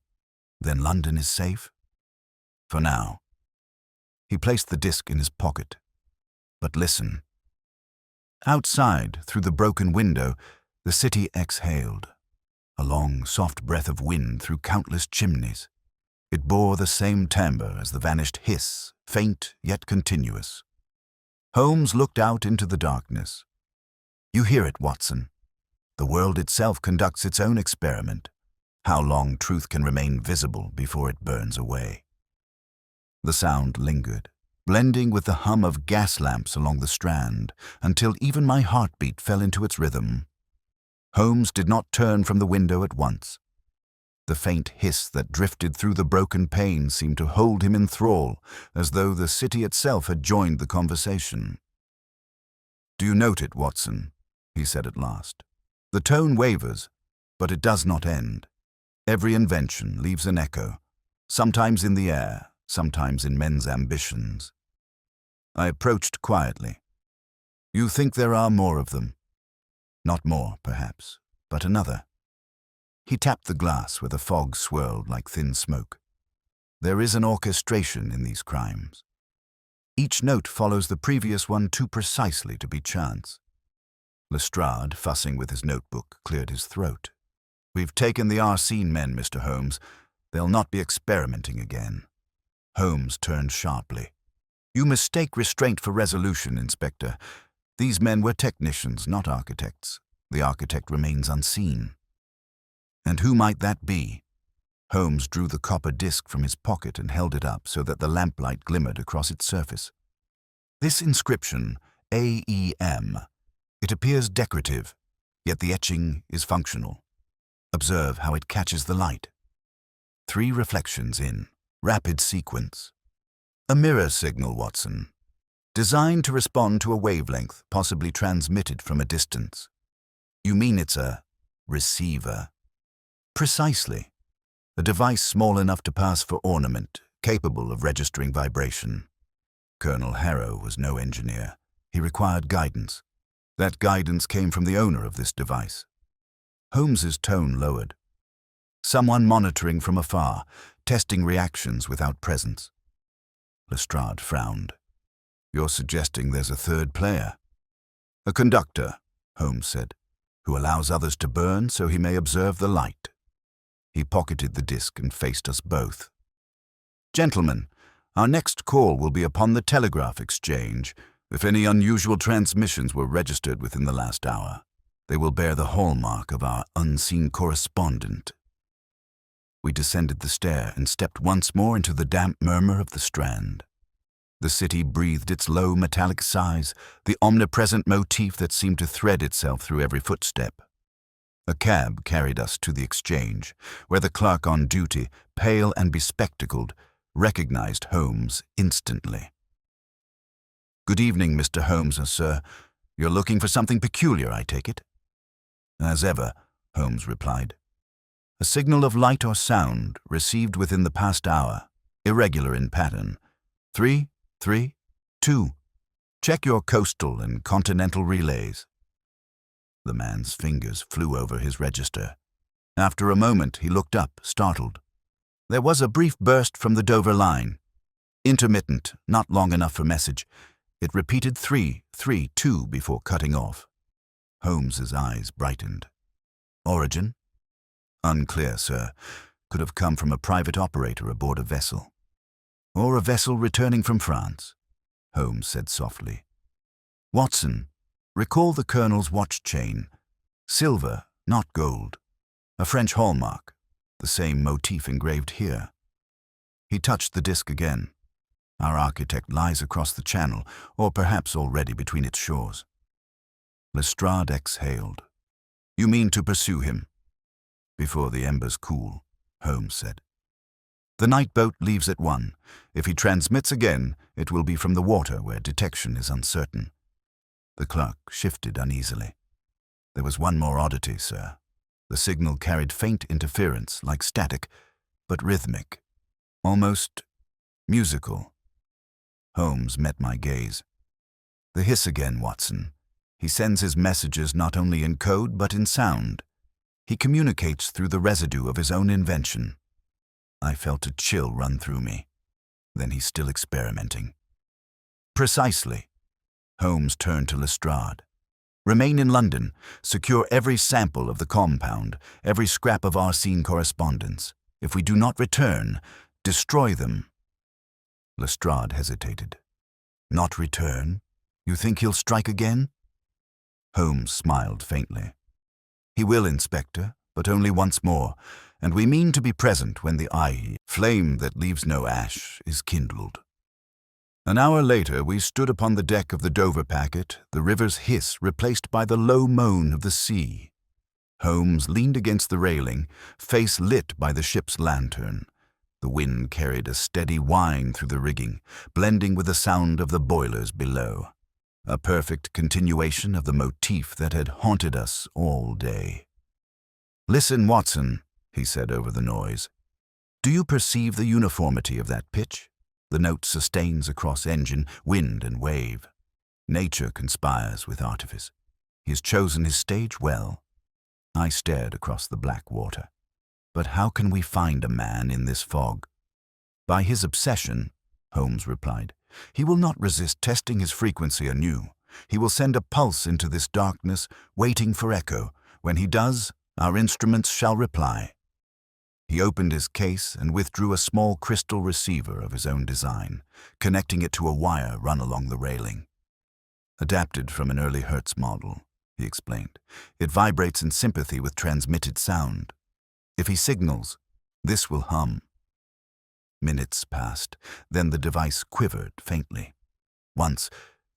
"Then London is safe?" "For now." He placed the disc in his pocket. "But listen." Outside, through the broken window, the city exhaled. A long, soft breath of wind through countless chimneys. It bore the same timbre as the vanished hiss, faint yet continuous. Holmes looked out into the darkness. "You hear it, Watson. The world itself conducts its own experiment. How long truth can remain visible before it burns away." The sound lingered, blending with the hum of gas lamps along the Strand, until even my heartbeat fell into its rhythm. Holmes did not turn from the window at once. The faint hiss that drifted through the broken pane seemed to hold him in thrall, as though the city itself had joined the conversation. "Do you note it, Watson?" he said at last. "The tone wavers, but it does not end. Every invention leaves an echo, sometimes in the air, sometimes in men's ambitions." I approached quietly. "You think there are more of them?" "Not more, perhaps, but another." He tapped the glass where the fog swirled like thin smoke. "There is an orchestration in these crimes. Each note follows the previous one too precisely to be chance." Lestrade, fussing with his notebook, cleared his throat. "We've taken the Arsene men, Mr. Holmes. They'll not be experimenting again." Holmes turned sharply. "You mistake restraint for resolution, Inspector. These men were technicians, not architects. The architect remains unseen." "And who might that be?" Holmes drew the copper disc from his pocket and held it up so that the lamplight glimmered across its surface. "This inscription, AEM. It appears decorative, yet the etching is functional. Observe how it catches the light. 3 reflections in rapid sequence. A mirror signal, Watson. Designed to respond to a wavelength possibly transmitted from a distance." "You mean it's a receiver?" "Precisely. A device small enough to pass for ornament, capable of registering vibration. Colonel Harrow was no engineer. He required guidance. That guidance came from the owner of this device." Holmes's tone lowered. "Someone monitoring from afar, testing reactions without presence." Lestrade frowned. "You're suggesting there's a third player?" "A conductor," Holmes said, "who allows others to burn so he may observe the light." He pocketed the disc and faced us both. "Gentlemen, our next call will be upon the telegraph exchange. If any unusual transmissions were registered within the last hour, they will bear the hallmark of our unseen correspondent." We descended the stair and stepped once more into the damp murmur of the Strand. The city breathed its low metallic sighs, the omnipresent motif that seemed to thread itself through every footstep. A cab carried us to the exchange, where the clerk on duty, pale and bespectacled, recognized Holmes instantly. "Good evening, Mr. Holmes, sir. You're looking for something peculiar, I take it?" "As ever," Holmes replied. "A signal of light or sound received within the past hour, irregular in pattern. 3, 3, 2. Check your coastal and continental relays." The man's fingers flew over his register. After a moment, he looked up, startled. "There was a brief burst from the Dover line. Intermittent, not long enough for message. It repeated 3, 3, 2 before cutting off." Holmes's eyes brightened. "Origin?" "Unclear, sir. Could have come from a private operator aboard a vessel." "Or a vessel returning from France," Holmes said softly. "Watson, recall the Colonel's watch chain. Silver, not gold. A French hallmark, the same motif engraved here." He touched the disc again. "Our architect lies across the channel, or perhaps already between its shores." Lestrade exhaled. "You mean to pursue him?" "Before the embers cool," Holmes said. "The night boat leaves at 1. If he transmits again, it will be from the water where detection is uncertain." The clerk shifted uneasily. "There was one more oddity, sir. The signal carried faint interference, like static, but rhythmic. almost musical. Holmes met my gaze. The hiss again, Watson. He sends his messages not only in code but in sound. He communicates through the residue of his own invention. I felt a chill run through me. Then he's still experimenting. Precisely. Holmes turned to Lestrade. Remain in London. Secure every sample of the compound, every scrap of Arsene correspondence. If we do not return, destroy them. Lestrade hesitated. Not return? You think he'll strike again? Holmes smiled faintly. He will, Inspector, but only once more, and we mean to be present when the flame that leaves no ash is kindled. An hour later, we stood upon the deck of the Dover packet, the river's hiss replaced by the low moan of the sea. Holmes leaned against the railing, face lit by the ship's lantern. The wind carried a steady whine through the rigging, blending with the sound of the boilers below. A perfect continuation of the motif that had haunted us all day. "Listen, Watson," he said over the noise. "Do you perceive the uniformity of that pitch? The note sustains across engine, wind, and wave. Nature conspires with artifice. He has chosen his stage well." I stared across the black water. "But how can we find a man in this fog?" "By his obsession," Holmes replied. "He will not resist testing his frequency anew. He will send a pulse into this darkness, waiting for echo. When he does, our instruments shall reply." He opened his case and withdrew a small crystal receiver of his own design, connecting it to a wire run along the railing. "Adapted from an early Hertz model," he explained. "It vibrates in sympathy with transmitted sound. If he signals, this will hum." Minutes passed, then the device quivered faintly. Once,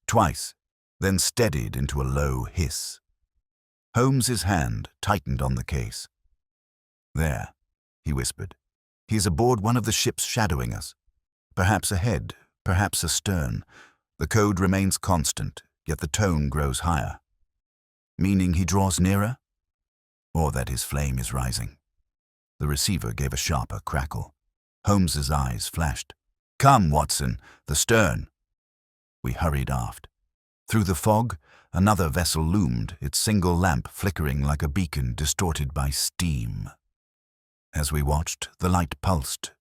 twice, then steadied into a low hiss. Holmes's hand tightened on the case. "There," he whispered. "He is aboard one of the ships shadowing us. Perhaps ahead, perhaps astern. The code remains constant, yet the tone grows higher. Meaning he draws nearer? Or that his flame is rising?" The receiver gave a sharper crackle. Holmes's eyes flashed. "Come, Watson, the stern." We hurried aft. Through the fog, another vessel loomed, its single lamp flickering like a beacon distorted by steam. As we watched, the light pulsed.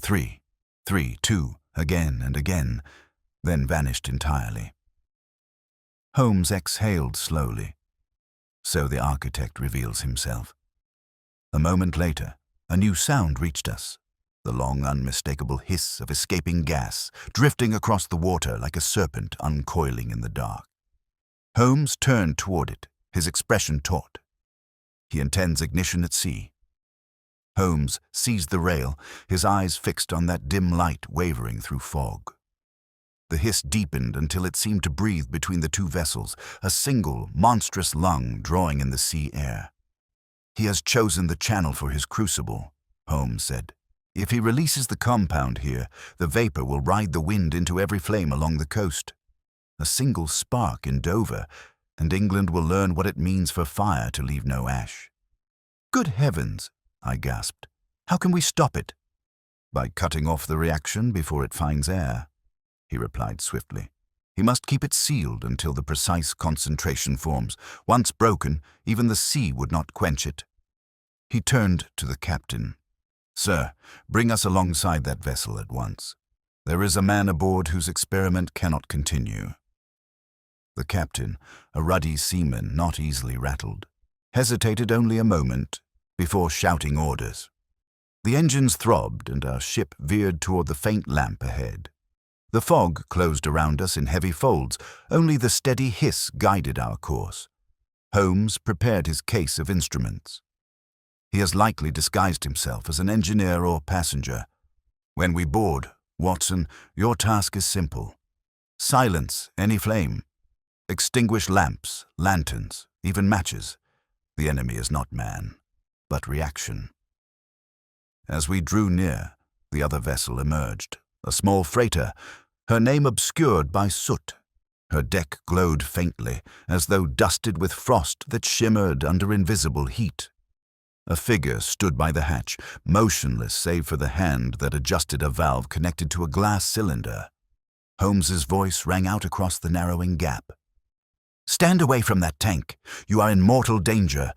3, 3, 2, again and again, then vanished entirely. Holmes exhaled slowly. So the architect reveals himself. A moment later, a new sound reached us. The long, unmistakable hiss of escaping gas, drifting across the water like a serpent uncoiling in the dark. Holmes turned toward it, his expression taut. He intends ignition at sea. Holmes seized the rail, his eyes fixed on that dim light wavering through fog. The hiss deepened until it seemed to breathe between the two vessels, a single, monstrous lung drawing in the sea air. "He has chosen the channel for his crucible," Holmes said. "If he releases the compound here, the vapor will ride the wind into every flame along the coast. A single spark in Dover, and England will learn what it means for fire to leave no ash." "Good heavens!" I gasped. "How can we stop it?" "By cutting off the reaction before it finds air," he replied swiftly. "He must keep it sealed until the precise concentration forms. Once broken, even the sea would not quench it." He turned to the captain. "Sir, bring us alongside that vessel at once. There is a man aboard whose experiment cannot continue." The captain, a ruddy seaman not easily rattled, hesitated only a moment before shouting orders. The engines throbbed and our ship veered toward the faint lamp ahead. The fog closed around us in heavy folds. Only the steady hiss guided our course. Holmes prepared his case of instruments. He has likely disguised himself as an engineer or passenger. When we board, Watson, your task is simple. Silence any flame. Extinguish lamps, lanterns, even matches. The enemy is not man, but reaction. As we drew near, the other vessel emerged, a small freighter, her name obscured by soot. Her deck glowed faintly, as though dusted with frost that shimmered under invisible heat. A figure stood by the hatch, motionless save for the hand that adjusted a valve connected to a glass cylinder. Holmes's voice rang out across the narrowing gap. "Stand away from that tank. You are in mortal danger."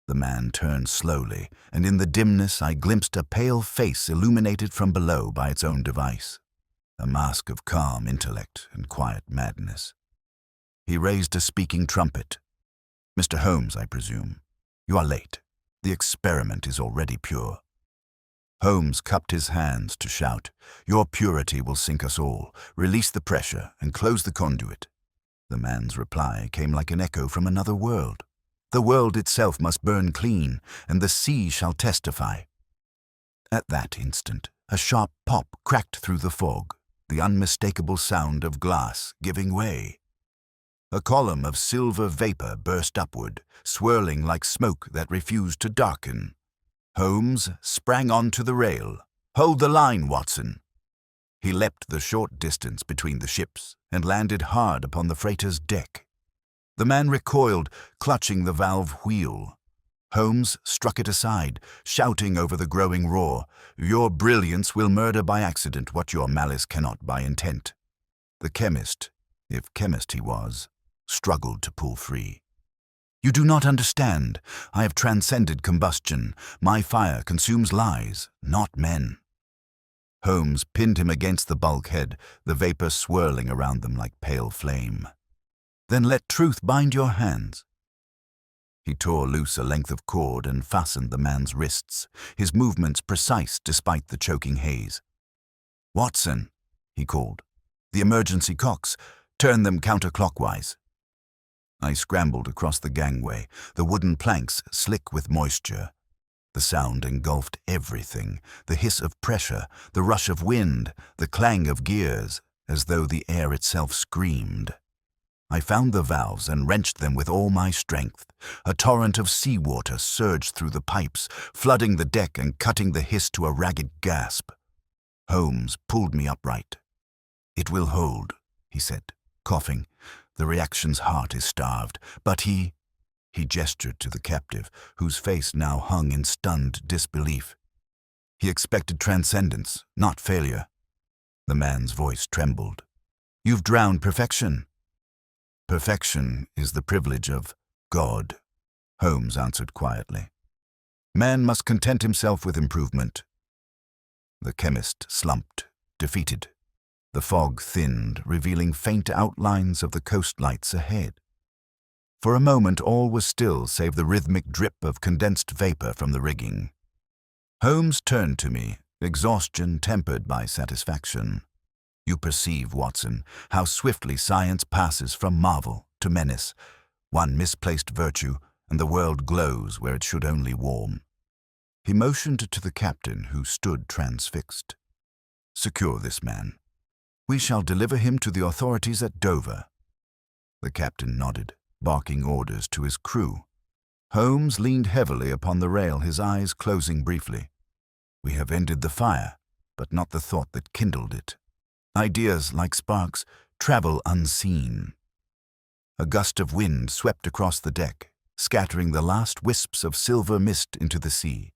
The man turned slowly, and in the dimness I glimpsed a pale face illuminated from below by its own device, a mask of calm intellect and quiet madness. He raised a speaking trumpet. "Mr. Holmes, I presume. You are late. The experiment is already pure." Holmes cupped his hands to shout, "Your purity will sink us all. Release the pressure and close the conduit." The man's reply came like an echo from another world. "The world itself must burn clean, and the sea shall testify." At that instant, a sharp pop cracked through the fog, the unmistakable sound of glass giving way. A column of silver vapor burst upward, swirling like smoke that refused to darken. Holmes sprang onto the rail. "Hold the line, Watson." He leapt the short distance between the ships and landed hard upon the freighter's deck. The man recoiled, clutching the valve wheel. Holmes struck it aside, shouting over the growing roar, "Your brilliance will murder by accident what your malice cannot by intent." The chemist, if chemist he was, struggled to pull free. "You do not understand. I have transcended combustion. My fire consumes lies, not men." Holmes pinned him against the bulkhead, the vapor swirling around them like pale flame. "Then let truth bind your hands." He tore loose a length of cord and fastened the man's wrists, his movements precise despite the choking haze. "Watson," he called, "the emergency cocks. Turn them counterclockwise." I scrambled across the gangway, the wooden planks slick with moisture. The sound engulfed everything, the hiss of pressure, the rush of wind, the clang of gears, as though the air itself screamed. I found the valves and wrenched them with all my strength. A torrent of seawater surged through the pipes, flooding the deck and cutting the hiss to a ragged gasp. Holmes pulled me upright. "It will hold," he said, coughing. "The reaction's heart is starved, but he gestured to the captive, whose face now hung in stunned disbelief. "He expected transcendence, not failure." The man's voice trembled. "You've drowned perfection." "Perfection is the privilege of God," Holmes answered quietly. "Man must content himself with improvement." The chemist slumped, defeated. The fog thinned, revealing faint outlines of the coast lights ahead. For a moment all was still save the rhythmic drip of condensed vapor from the rigging. Holmes turned to me, exhaustion tempered by satisfaction. "You perceive, Watson, how swiftly science passes from marvel to menace. One misplaced virtue, and the world glows where it should only warm." He motioned to the captain, who stood transfixed. "Secure this man. We shall deliver him to the authorities at Dover." The captain nodded, barking orders to his crew. Holmes leaned heavily upon the rail, his eyes closing briefly. "We have ended the fire, but not the thought that kindled it. Ideas, like sparks, travel unseen." A gust of wind swept across the deck, scattering the last wisps of silver mist into the sea.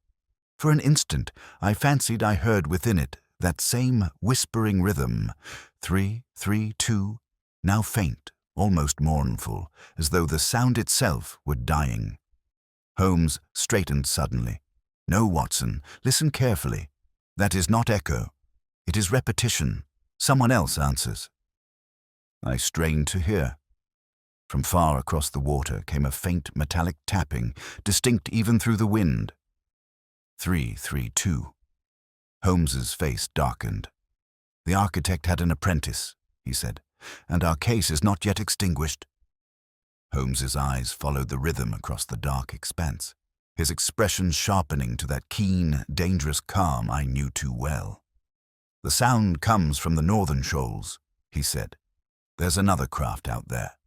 For an instant, I fancied I heard within it that same whispering rhythm, 3, 3, 2, now faint, almost mournful, as though the sound itself were dying. Holmes straightened suddenly. "No, Watson, listen carefully. That is not echo. It is repetition. Someone else answers." I strained to hear. From far across the water came a faint metallic tapping, distinct even through the wind. 3, 3, 2. Holmes's face darkened. "The architect had an apprentice," he said, "and our case is not yet extinguished." Holmes's eyes followed the rhythm across the dark expanse, his expression sharpening to that keen, dangerous calm I knew too well. "The sound comes from the northern shoals," he said. "There's another craft out there.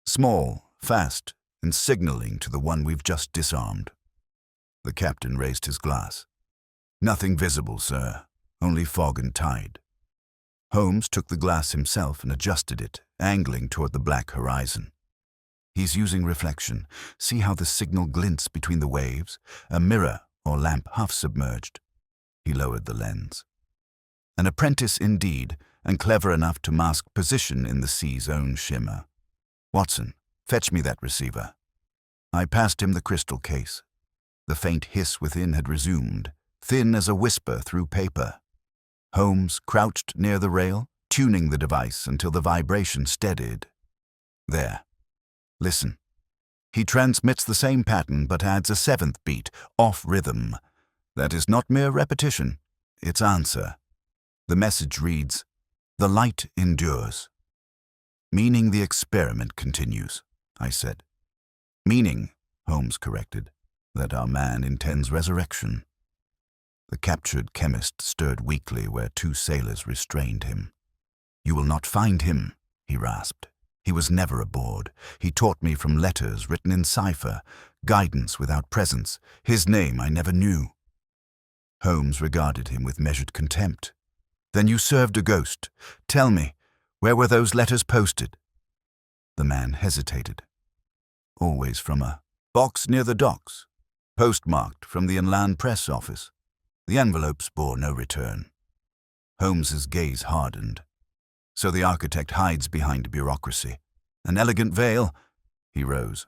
Small, fast, and signaling to the one we've just disarmed." The captain raised his glass. "Nothing visible, sir. Only fog and tide." Holmes took the glass himself and adjusted it, angling toward the black horizon. He's using reflection. See how the signal glints between the waves? A mirror or lamp half submerged. He lowered the lens. An apprentice indeed, and clever enough to mask position in the sea's own shimmer. Watson, fetch me that receiver. I passed him the crystal case. The faint hiss within had resumed, thin as a whisper through paper. Holmes crouched near the rail, tuning the device until the vibration steadied. There. Listen. He transmits the same pattern but adds a seventh beat, off rhythm. That is not mere repetition. It's answer. The message reads, "The light endures." Meaning the experiment continues, I said. Meaning, Holmes corrected, that our man intends resurrection. The captured chemist stirred weakly where two sailors restrained him. "You will not find him," he rasped. "He was never aboard. He taught me from letters written in cipher, guidance without presence. His name I never knew." Holmes regarded him with measured contempt. "Then you served a ghost. Tell me, where were those letters posted?" The man hesitated. "Always from a box near the docks, postmarked from the Inland Press office. The envelopes bore no return." Holmes's gaze hardened. So the architect hides behind bureaucracy. An elegant veil. He rose.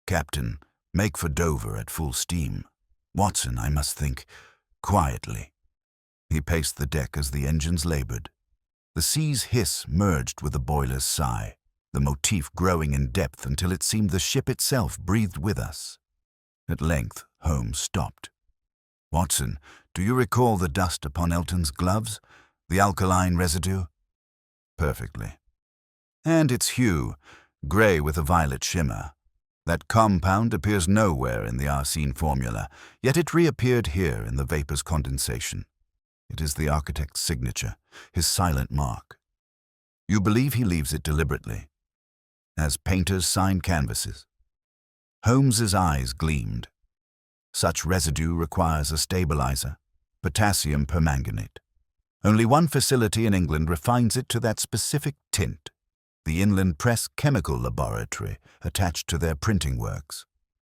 "Captain, make for Dover at full steam. Watson, I must think. Quietly." He paced the deck as the engines labored. The sea's hiss merged with the boiler's sigh, the motif growing in depth until it seemed the ship itself breathed with us. At length, Holmes stopped. "Watson, do you recall the dust upon Elton's gloves? The alkaline residue?" "Perfectly." "And its hue, grey with a violet shimmer. That compound appears nowhere in the arsine formula, yet it reappeared here in the vapor's condensation. It is the architect's signature, his silent mark. You believe he leaves it deliberately, as painters sign canvases?" Holmes's eyes gleamed. "Such residue requires a stabilizer, potassium permanganate. Only one facility in England refines it to that specific tint, the Inland Press Chemical Laboratory attached to their printing works.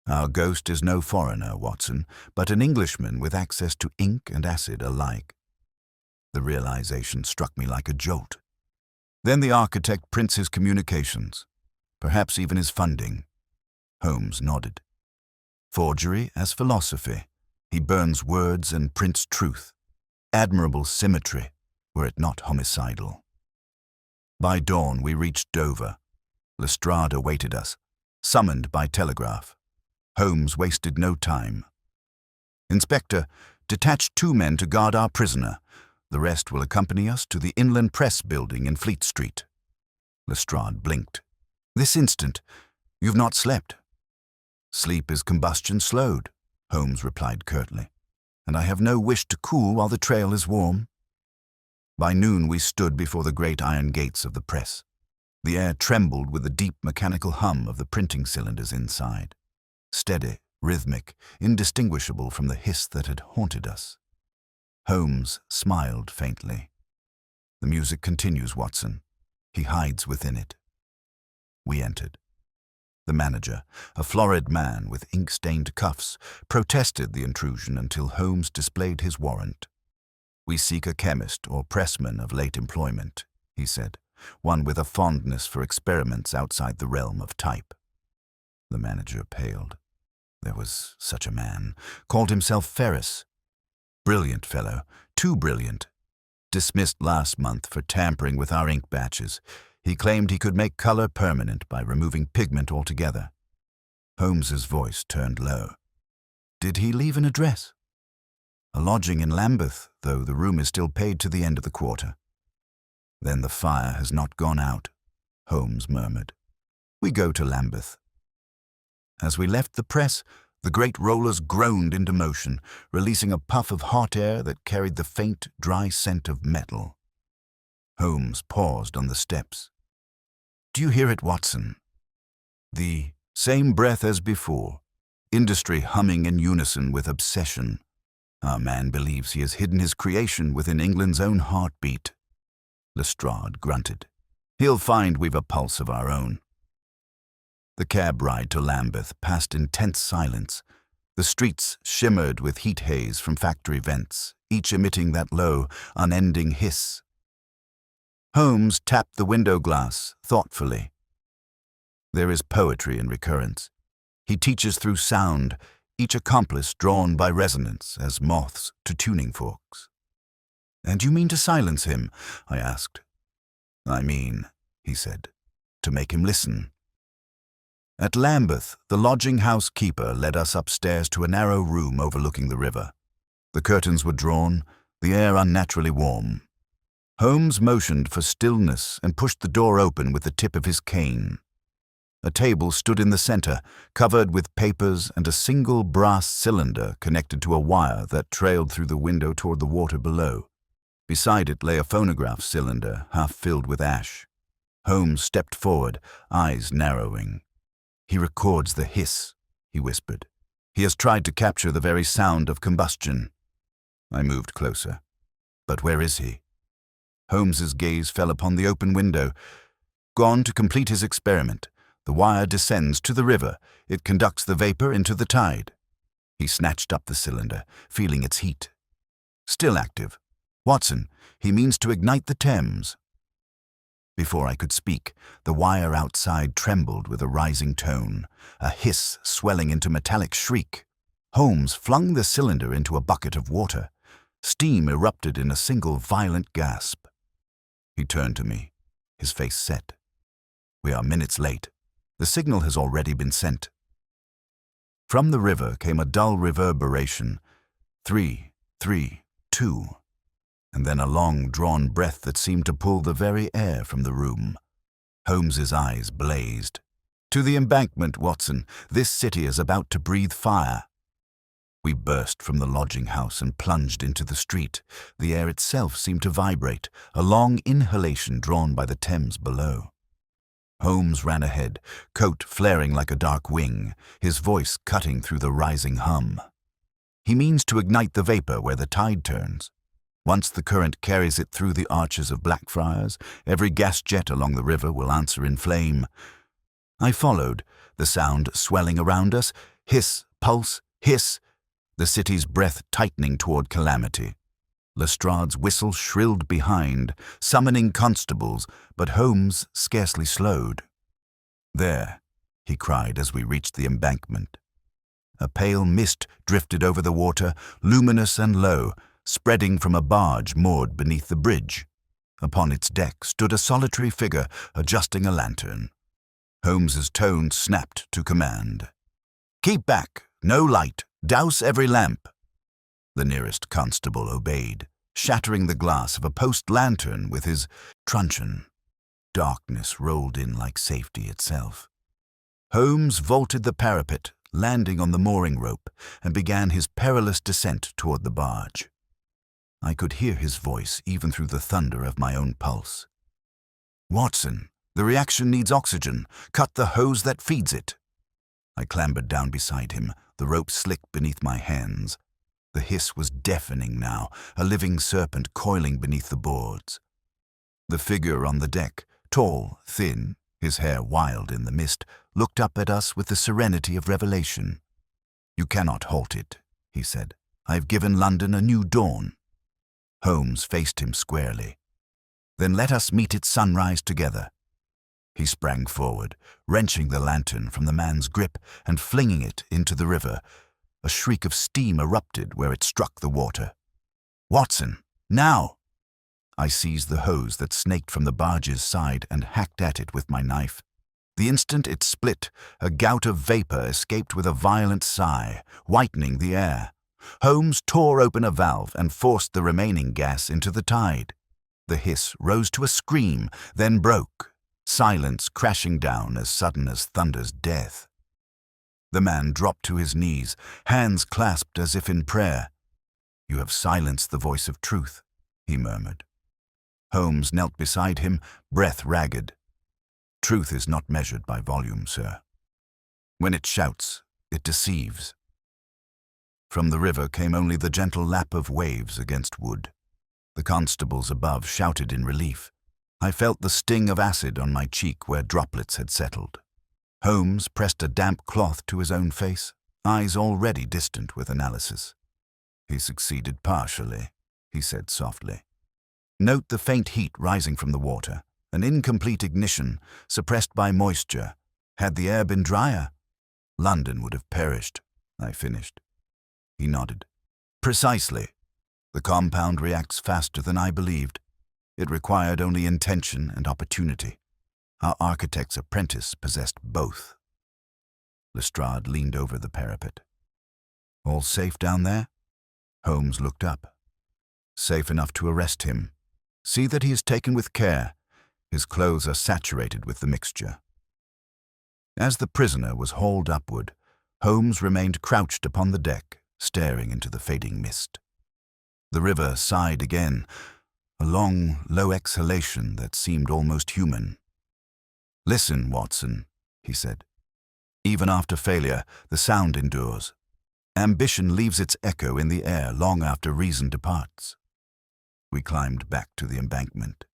Our ghost is no foreigner, Watson, but an Englishman with access to ink and acid alike." The realization struck me like a jolt. Then the architect prints his communications, perhaps even his funding. Holmes nodded. "Forgery as philosophy. He burns words and prints truth. Admirable symmetry, were it not homicidal." By dawn we reached Dover. Lestrade awaited us, summoned by telegraph. Holmes wasted no time. "Inspector, detach 2 men to guard our prisoner. The rest will accompany us to the Inland Press building in Fleet Street." Lestrade blinked. "This instant. You've not slept." "Sleep is combustion slowed," Holmes replied curtly. "And I have no wish to cool while the trail is warm." By noon we stood before the great iron gates of the press. The air trembled with the deep mechanical hum of the printing cylinders inside. Steady, rhythmic, indistinguishable from the hiss that had haunted us. Holmes smiled faintly. "The music continues, Watson. He hides within it." We entered. The manager, a florid man with ink-stained cuffs, protested the intrusion until Holmes displayed his warrant. "We seek a chemist or pressman of late employment," he said, "one with a fondness for experiments outside the realm of type." The manager paled. There was such a man, called himself Ferris. Brilliant fellow, too brilliant. Dismissed last month for tampering with our ink batches. He claimed he could make color permanent by removing pigment altogether. Holmes's voice turned low. "Did he leave an address?" "A lodging in Lambeth, though the room is still paid to the end of the quarter." "Then the fire has not gone out," Holmes murmured. "We go to Lambeth." As we left the press, the great rollers groaned into motion, releasing a puff of hot air that carried the faint, dry scent of metal. Holmes paused on the steps. "Do you hear it, Watson?" The same breath as before, industry humming in unison with obsession. Our man believes he has hidden his creation within England's own heartbeat. Lestrade grunted. "He'll find we've a pulse of our own." The cab ride to Lambeth passed in tense silence. The streets shimmered with heat haze from factory vents, each emitting that low, unending hiss. Holmes tapped the window glass thoughtfully. There is poetry in recurrence. He teaches through sound, each accomplice drawn by resonance as moths to tuning forks. "And you mean to silence him?" I asked. "I mean," he said, "to make him listen." At Lambeth, the lodging-house keeper led us upstairs to a narrow room overlooking the river. The curtains were drawn, the air unnaturally warm. Holmes motioned for stillness and pushed the door open with the tip of his cane. A table stood in the center, covered with papers and a single brass cylinder connected to a wire that trailed through the window toward the water below. Beside it lay a phonograph cylinder, half filled with ash. Holmes stepped forward, eyes narrowing. "He records the hiss," he whispered. "He has tried to capture the very sound of combustion." I moved closer. "But where is he?" Holmes's gaze fell upon the open window. "Gone to complete his experiment. The wire descends to the river. It conducts the vapor into the tide." He snatched up the cylinder, feeling its heat. "Still active. Watson, he means to ignite the Thames." Before I could speak, the wire outside trembled with a rising tone, a hiss swelling into metallic shriek. Holmes flung the cylinder into a bucket of water. Steam erupted in a single violent gasp. He turned to me, his face set. "We are minutes late. The signal has already been sent." From the river came a dull reverberation. 3, 3, 2. And then a long-drawn breath that seemed to pull the very air from the room. Holmes's eyes blazed. "To the embankment, Watson. This city is about to breathe fire." We burst from the lodging-house and plunged into the street. The air itself seemed to vibrate, a long inhalation drawn by the Thames below. Holmes ran ahead, coat flaring like a dark wing, his voice cutting through the rising hum. "He means to ignite the vapor where the tide turns. Once the current carries it through the arches of Blackfriars, every gas jet along the river will answer in flame." I followed, the sound swelling around us, hiss, pulse, hiss, the city's breath tightening toward calamity. Lestrade's whistle shrilled behind, summoning constables, but Holmes scarcely slowed. "There," he cried as we reached the embankment. A pale mist drifted over the water, luminous and low, spreading from a barge moored beneath the bridge. Upon its deck stood a solitary figure adjusting a lantern. Holmes's tone snapped to command. "Keep back! No light! Douse every lamp!" The nearest constable obeyed, shattering the glass of a post lantern with his truncheon. Darkness rolled in like safety itself. Holmes vaulted the parapet, landing on the mooring rope, and began his perilous descent toward the barge. I could hear his voice even through the thunder of my own pulse. "Watson, the reaction needs oxygen. Cut the hose that feeds it." I clambered down beside him, the rope slick beneath my hands. The hiss was deafening now, a living serpent coiling beneath the boards. The figure on the deck, tall, thin, his hair wild in the mist, looked up at us with the serenity of revelation. "You cannot halt it," he said. "I have given London a new dawn." Holmes faced him squarely. "Then let us meet its sunrise together." He sprang forward, wrenching the lantern from the man's grip and flinging it into the river. A shriek of steam erupted where it struck the water. "Watson, now!" I seized the hose that snaked from the barge's side and hacked at it with my knife. The instant it split, a gout of vapor escaped with a violent sigh, whitening the air. Holmes tore open a valve and forced the remaining gas into the tide. The hiss rose to a scream, then broke, silence crashing down as sudden as thunder's death. The man dropped to his knees, hands clasped as if in prayer. "You have silenced the voice of truth," he murmured. Holmes knelt beside him, breath ragged. "Truth is not measured by volume, sir. When it shouts, it deceives." From the river came only the gentle lap of waves against wood. The constables above shouted in relief. I felt the sting of acid on my cheek where droplets had settled. Holmes pressed a damp cloth to his own face, eyes already distant with analysis. "He succeeded partially," he said softly. "Note the faint heat rising from the water, an incomplete ignition, suppressed by moisture. Had the air been drier, London would have perished," I finished. He nodded. "Precisely. The compound reacts faster than I believed. It required only intention and opportunity. Our architect's apprentice possessed both." Lestrade leaned over the parapet. "All safe down there?" Holmes looked up. "Safe enough to arrest him. See that he is taken with care. His clothes are saturated with the mixture." As the prisoner was hauled upward, Holmes remained crouched upon the deck, staring into the fading mist. The river sighed again, a long, low exhalation that seemed almost human. "Listen, Watson," he said. "Even after failure, the sound endures. Ambition leaves its echo in the air long after reason departs." We climbed back to the embankment.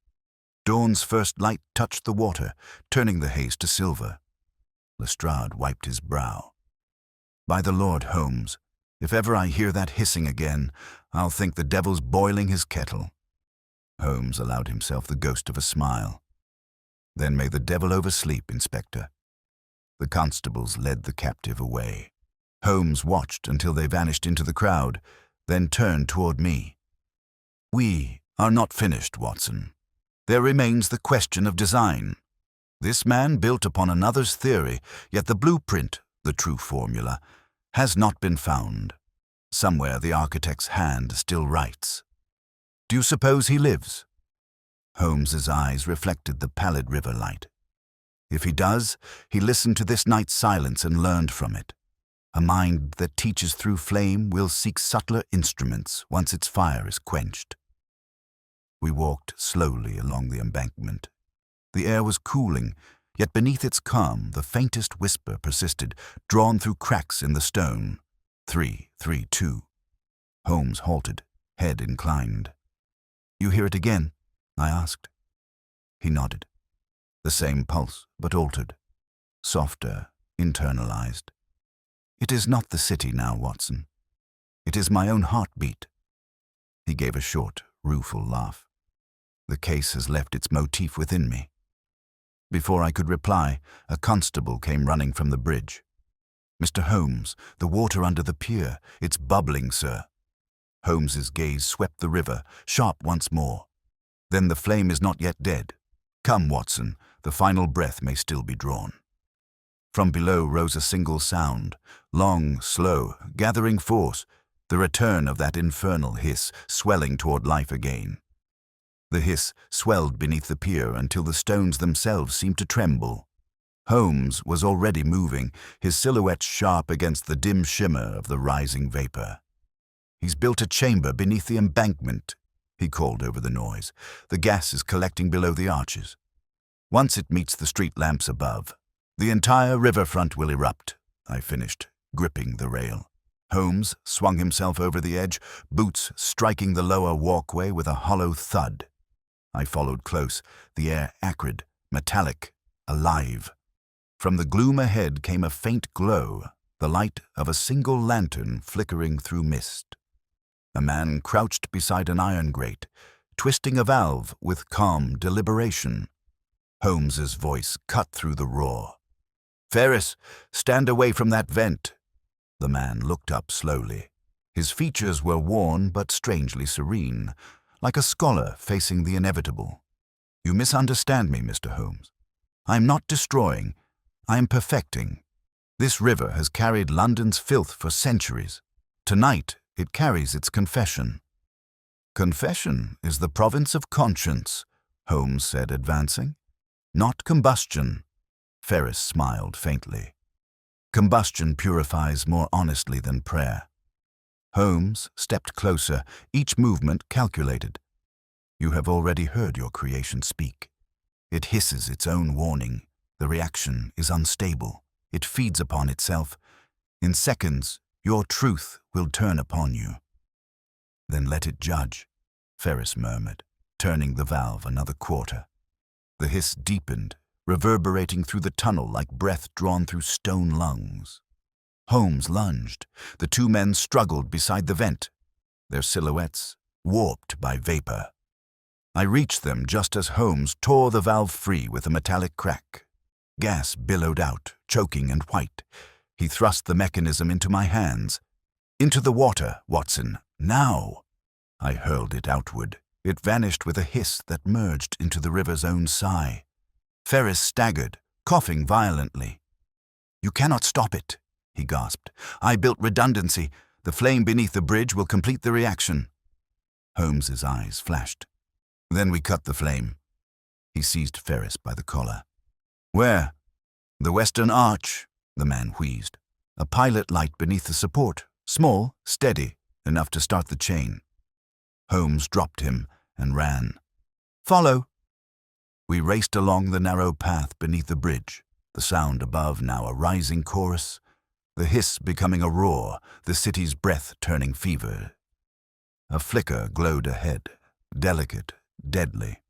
Dawn's first light touched the water, turning the haze to silver. Lestrade wiped his brow. "By the Lord, Holmes, if ever I hear that hissing again, I'll think the devil's boiling his kettle." Holmes allowed himself the ghost of a smile. "Then may the devil oversleep, Inspector." The constables led the captive away. Holmes watched until they vanished into the crowd, then turned toward me. "We are not finished, Watson. There remains the question of design. This man built upon another's theory, yet the blueprint, the true formula, has not been found. Somewhere the architect's hand still writes. Do you suppose he lives?" Holmes's eyes reflected the pallid river light. "If he does, he listened to this night's silence and learned from it. A mind that teaches through flame will seek subtler instruments once its fire is quenched." We walked slowly along the embankment. The air was cooling, yet beneath its calm the faintest whisper persisted, drawn through cracks in the stone. 332. Holmes halted, head inclined. "You hear it again?" I asked. He nodded. The same pulse, but altered. Softer, internalized. "It is not the city now, Watson. It is my own heartbeat." He gave a short, rueful laugh. "The case has left its motif within me." Before I could reply, a constable came running from the bridge. "Mr. Holmes, the water under the pier, it's bubbling, sir." Holmes's gaze swept the river, sharp once more. "Then the flame is not yet dead. Come, Watson, the final breath may still be drawn." From below rose a single sound, long, slow, gathering force, the return of that infernal hiss, swelling toward life again. The hiss swelled beneath the pier until the stones themselves seemed to tremble. Holmes was already moving, his silhouette sharp against the dim shimmer of the rising vapor. "He's built a chamber beneath the embankment," he called over the noise. "The gas is collecting below the arches. Once it meets the street lamps above, the entire riverfront will erupt," I finished, gripping the rail. Holmes swung himself over the edge, boots striking the lower walkway with a hollow thud. I followed close, the air acrid, metallic, alive. From the gloom ahead came a faint glow, the light of a single lantern flickering through mist. A man crouched beside an iron grate, twisting a valve with calm deliberation. Holmes's voice cut through the roar. "Ferris, stand away from that vent." The man looked up slowly. His features were worn but strangely serene, like a scholar facing the inevitable. "You misunderstand me, Mr. Holmes. I am not destroying, I am perfecting. This river has carried London's filth for centuries. Tonight, it carries its confession." "Confession is the province of conscience," Holmes said, advancing. "Not combustion." Ferris smiled faintly. "Combustion purifies more honestly than prayer." Holmes stepped closer, each movement calculated. "You have already heard your creation speak. It hisses its own warning. The reaction is unstable. It feeds upon itself. In seconds, your truth will turn upon you." "Then let it judge," Ferris murmured, turning the valve another quarter. The hiss deepened, reverberating through the tunnel like breath drawn through stone lungs. Holmes lunged. The two men struggled beside the vent, their silhouettes warped by vapor. I reached them just as Holmes tore the valve free with a metallic crack. Gas billowed out, choking and white. He thrust the mechanism into my hands. "Into the water, Watson, now!" I hurled it outward. It vanished with a hiss that merged into the river's own sigh. Ferris staggered, coughing violently. "You cannot stop it," he gasped. "I built redundancy. The flame beneath the bridge will complete the reaction." Holmes's eyes flashed. "Then we cut the flame." He seized Ferris by the collar. "Where?" "The western arch," the man wheezed. "A pilot light beneath the support, small, steady, enough to start the chain." Holmes dropped him and ran. "Follow." We raced along the narrow path beneath the bridge, the sound above now a rising chorus, the hiss becoming a roar, the city's breath turning fevered. A flicker glowed ahead, delicate, deadly.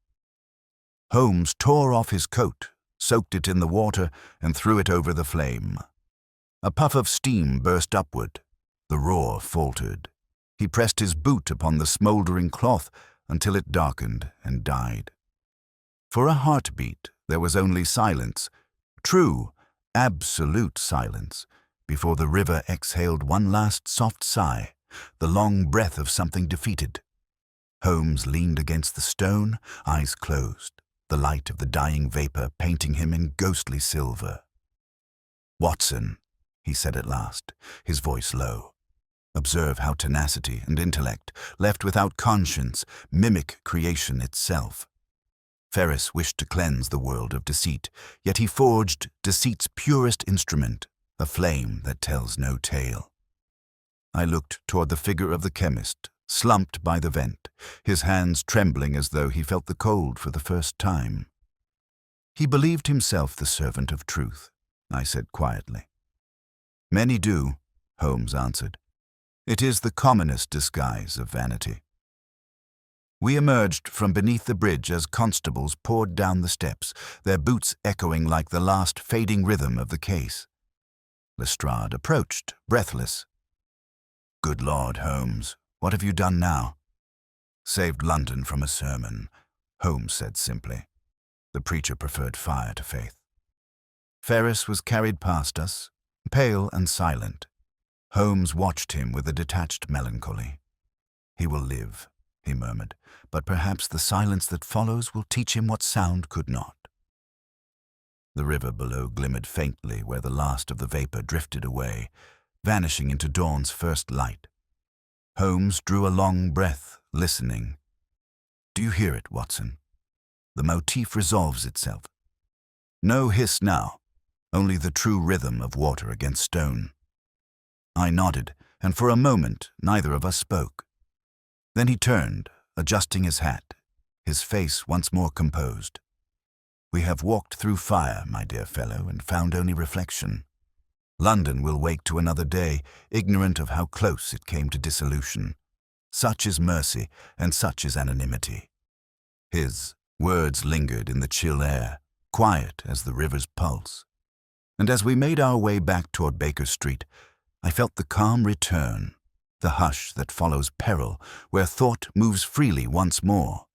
Holmes tore off his coat, soaked it in the water, and threw it over the flame. A puff of steam burst upward. The roar faltered. He pressed his boot upon the smoldering cloth until it darkened and died. For a heartbeat, there was only silence, true, absolute silence, before the river exhaled one last soft sigh, the long breath of something defeated. Holmes leaned against the stone, eyes closed, the light of the dying vapor painting him in ghostly silver. "Watson," he said at last, his voice low. "Observe how tenacity and intellect, left without conscience, mimic creation itself. Ferris wished to cleanse the world of deceit, yet he forged deceit's purest instrument, a flame that tells no tale." I looked toward the figure of the chemist, slumped by the vent, his hands trembling as though he felt the cold for the first time. "He believed himself the servant of truth," I said quietly. "Many do," Holmes answered. "It is the commonest disguise of vanity." We emerged from beneath the bridge as constables poured down the steps, their boots echoing like the last fading rhythm of the case. Lestrade approached, breathless. "Good Lord, Holmes, what have you done now?" "Saved London from a sermon," Holmes said simply. The preacher preferred fire to faith. Ferris was carried past us, pale and silent. Holmes watched him with a detached melancholy. "He will live," he murmured, "but perhaps the silence that follows will teach him what sound could not." The river below glimmered faintly where the last of the vapor drifted away, vanishing into dawn's first light. Holmes drew a long breath, listening. "Do you hear it, Watson? The motif resolves itself. No hiss now, only the true rhythm of water against stone." I nodded, and for a moment neither of us spoke. Then he turned, adjusting his hat, his face once more composed. "We have walked through fire, my dear fellow, and found only reflection. London will wake to another day, ignorant of how close it came to dissolution. Such is mercy, and such is anonymity." His words lingered in the chill air, quiet as the river's pulse. And as we made our way back toward Baker Street, I felt the calm return, the hush that follows peril, where thought moves freely once more.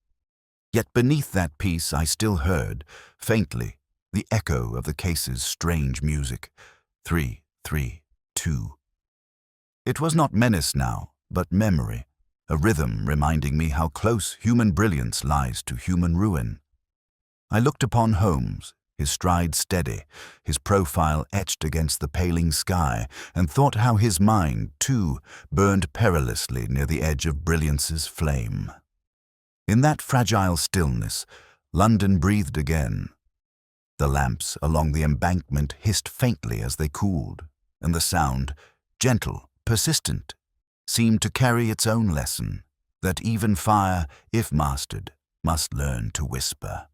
Yet beneath that peace I still heard, faintly, the echo of the case's strange music. 3, 3, 2. It was not menace now, but memory, a rhythm reminding me how close human brilliance lies to human ruin. I looked upon Holmes, his stride steady, his profile etched against the paling sky, and thought how his mind, too, burned perilously near the edge of brilliance's flame. In that fragile stillness, London breathed again. The lamps along the embankment hissed faintly as they cooled, and the sound, gentle, persistent, seemed to carry its own lesson, that even fire, if mastered, must learn to whisper.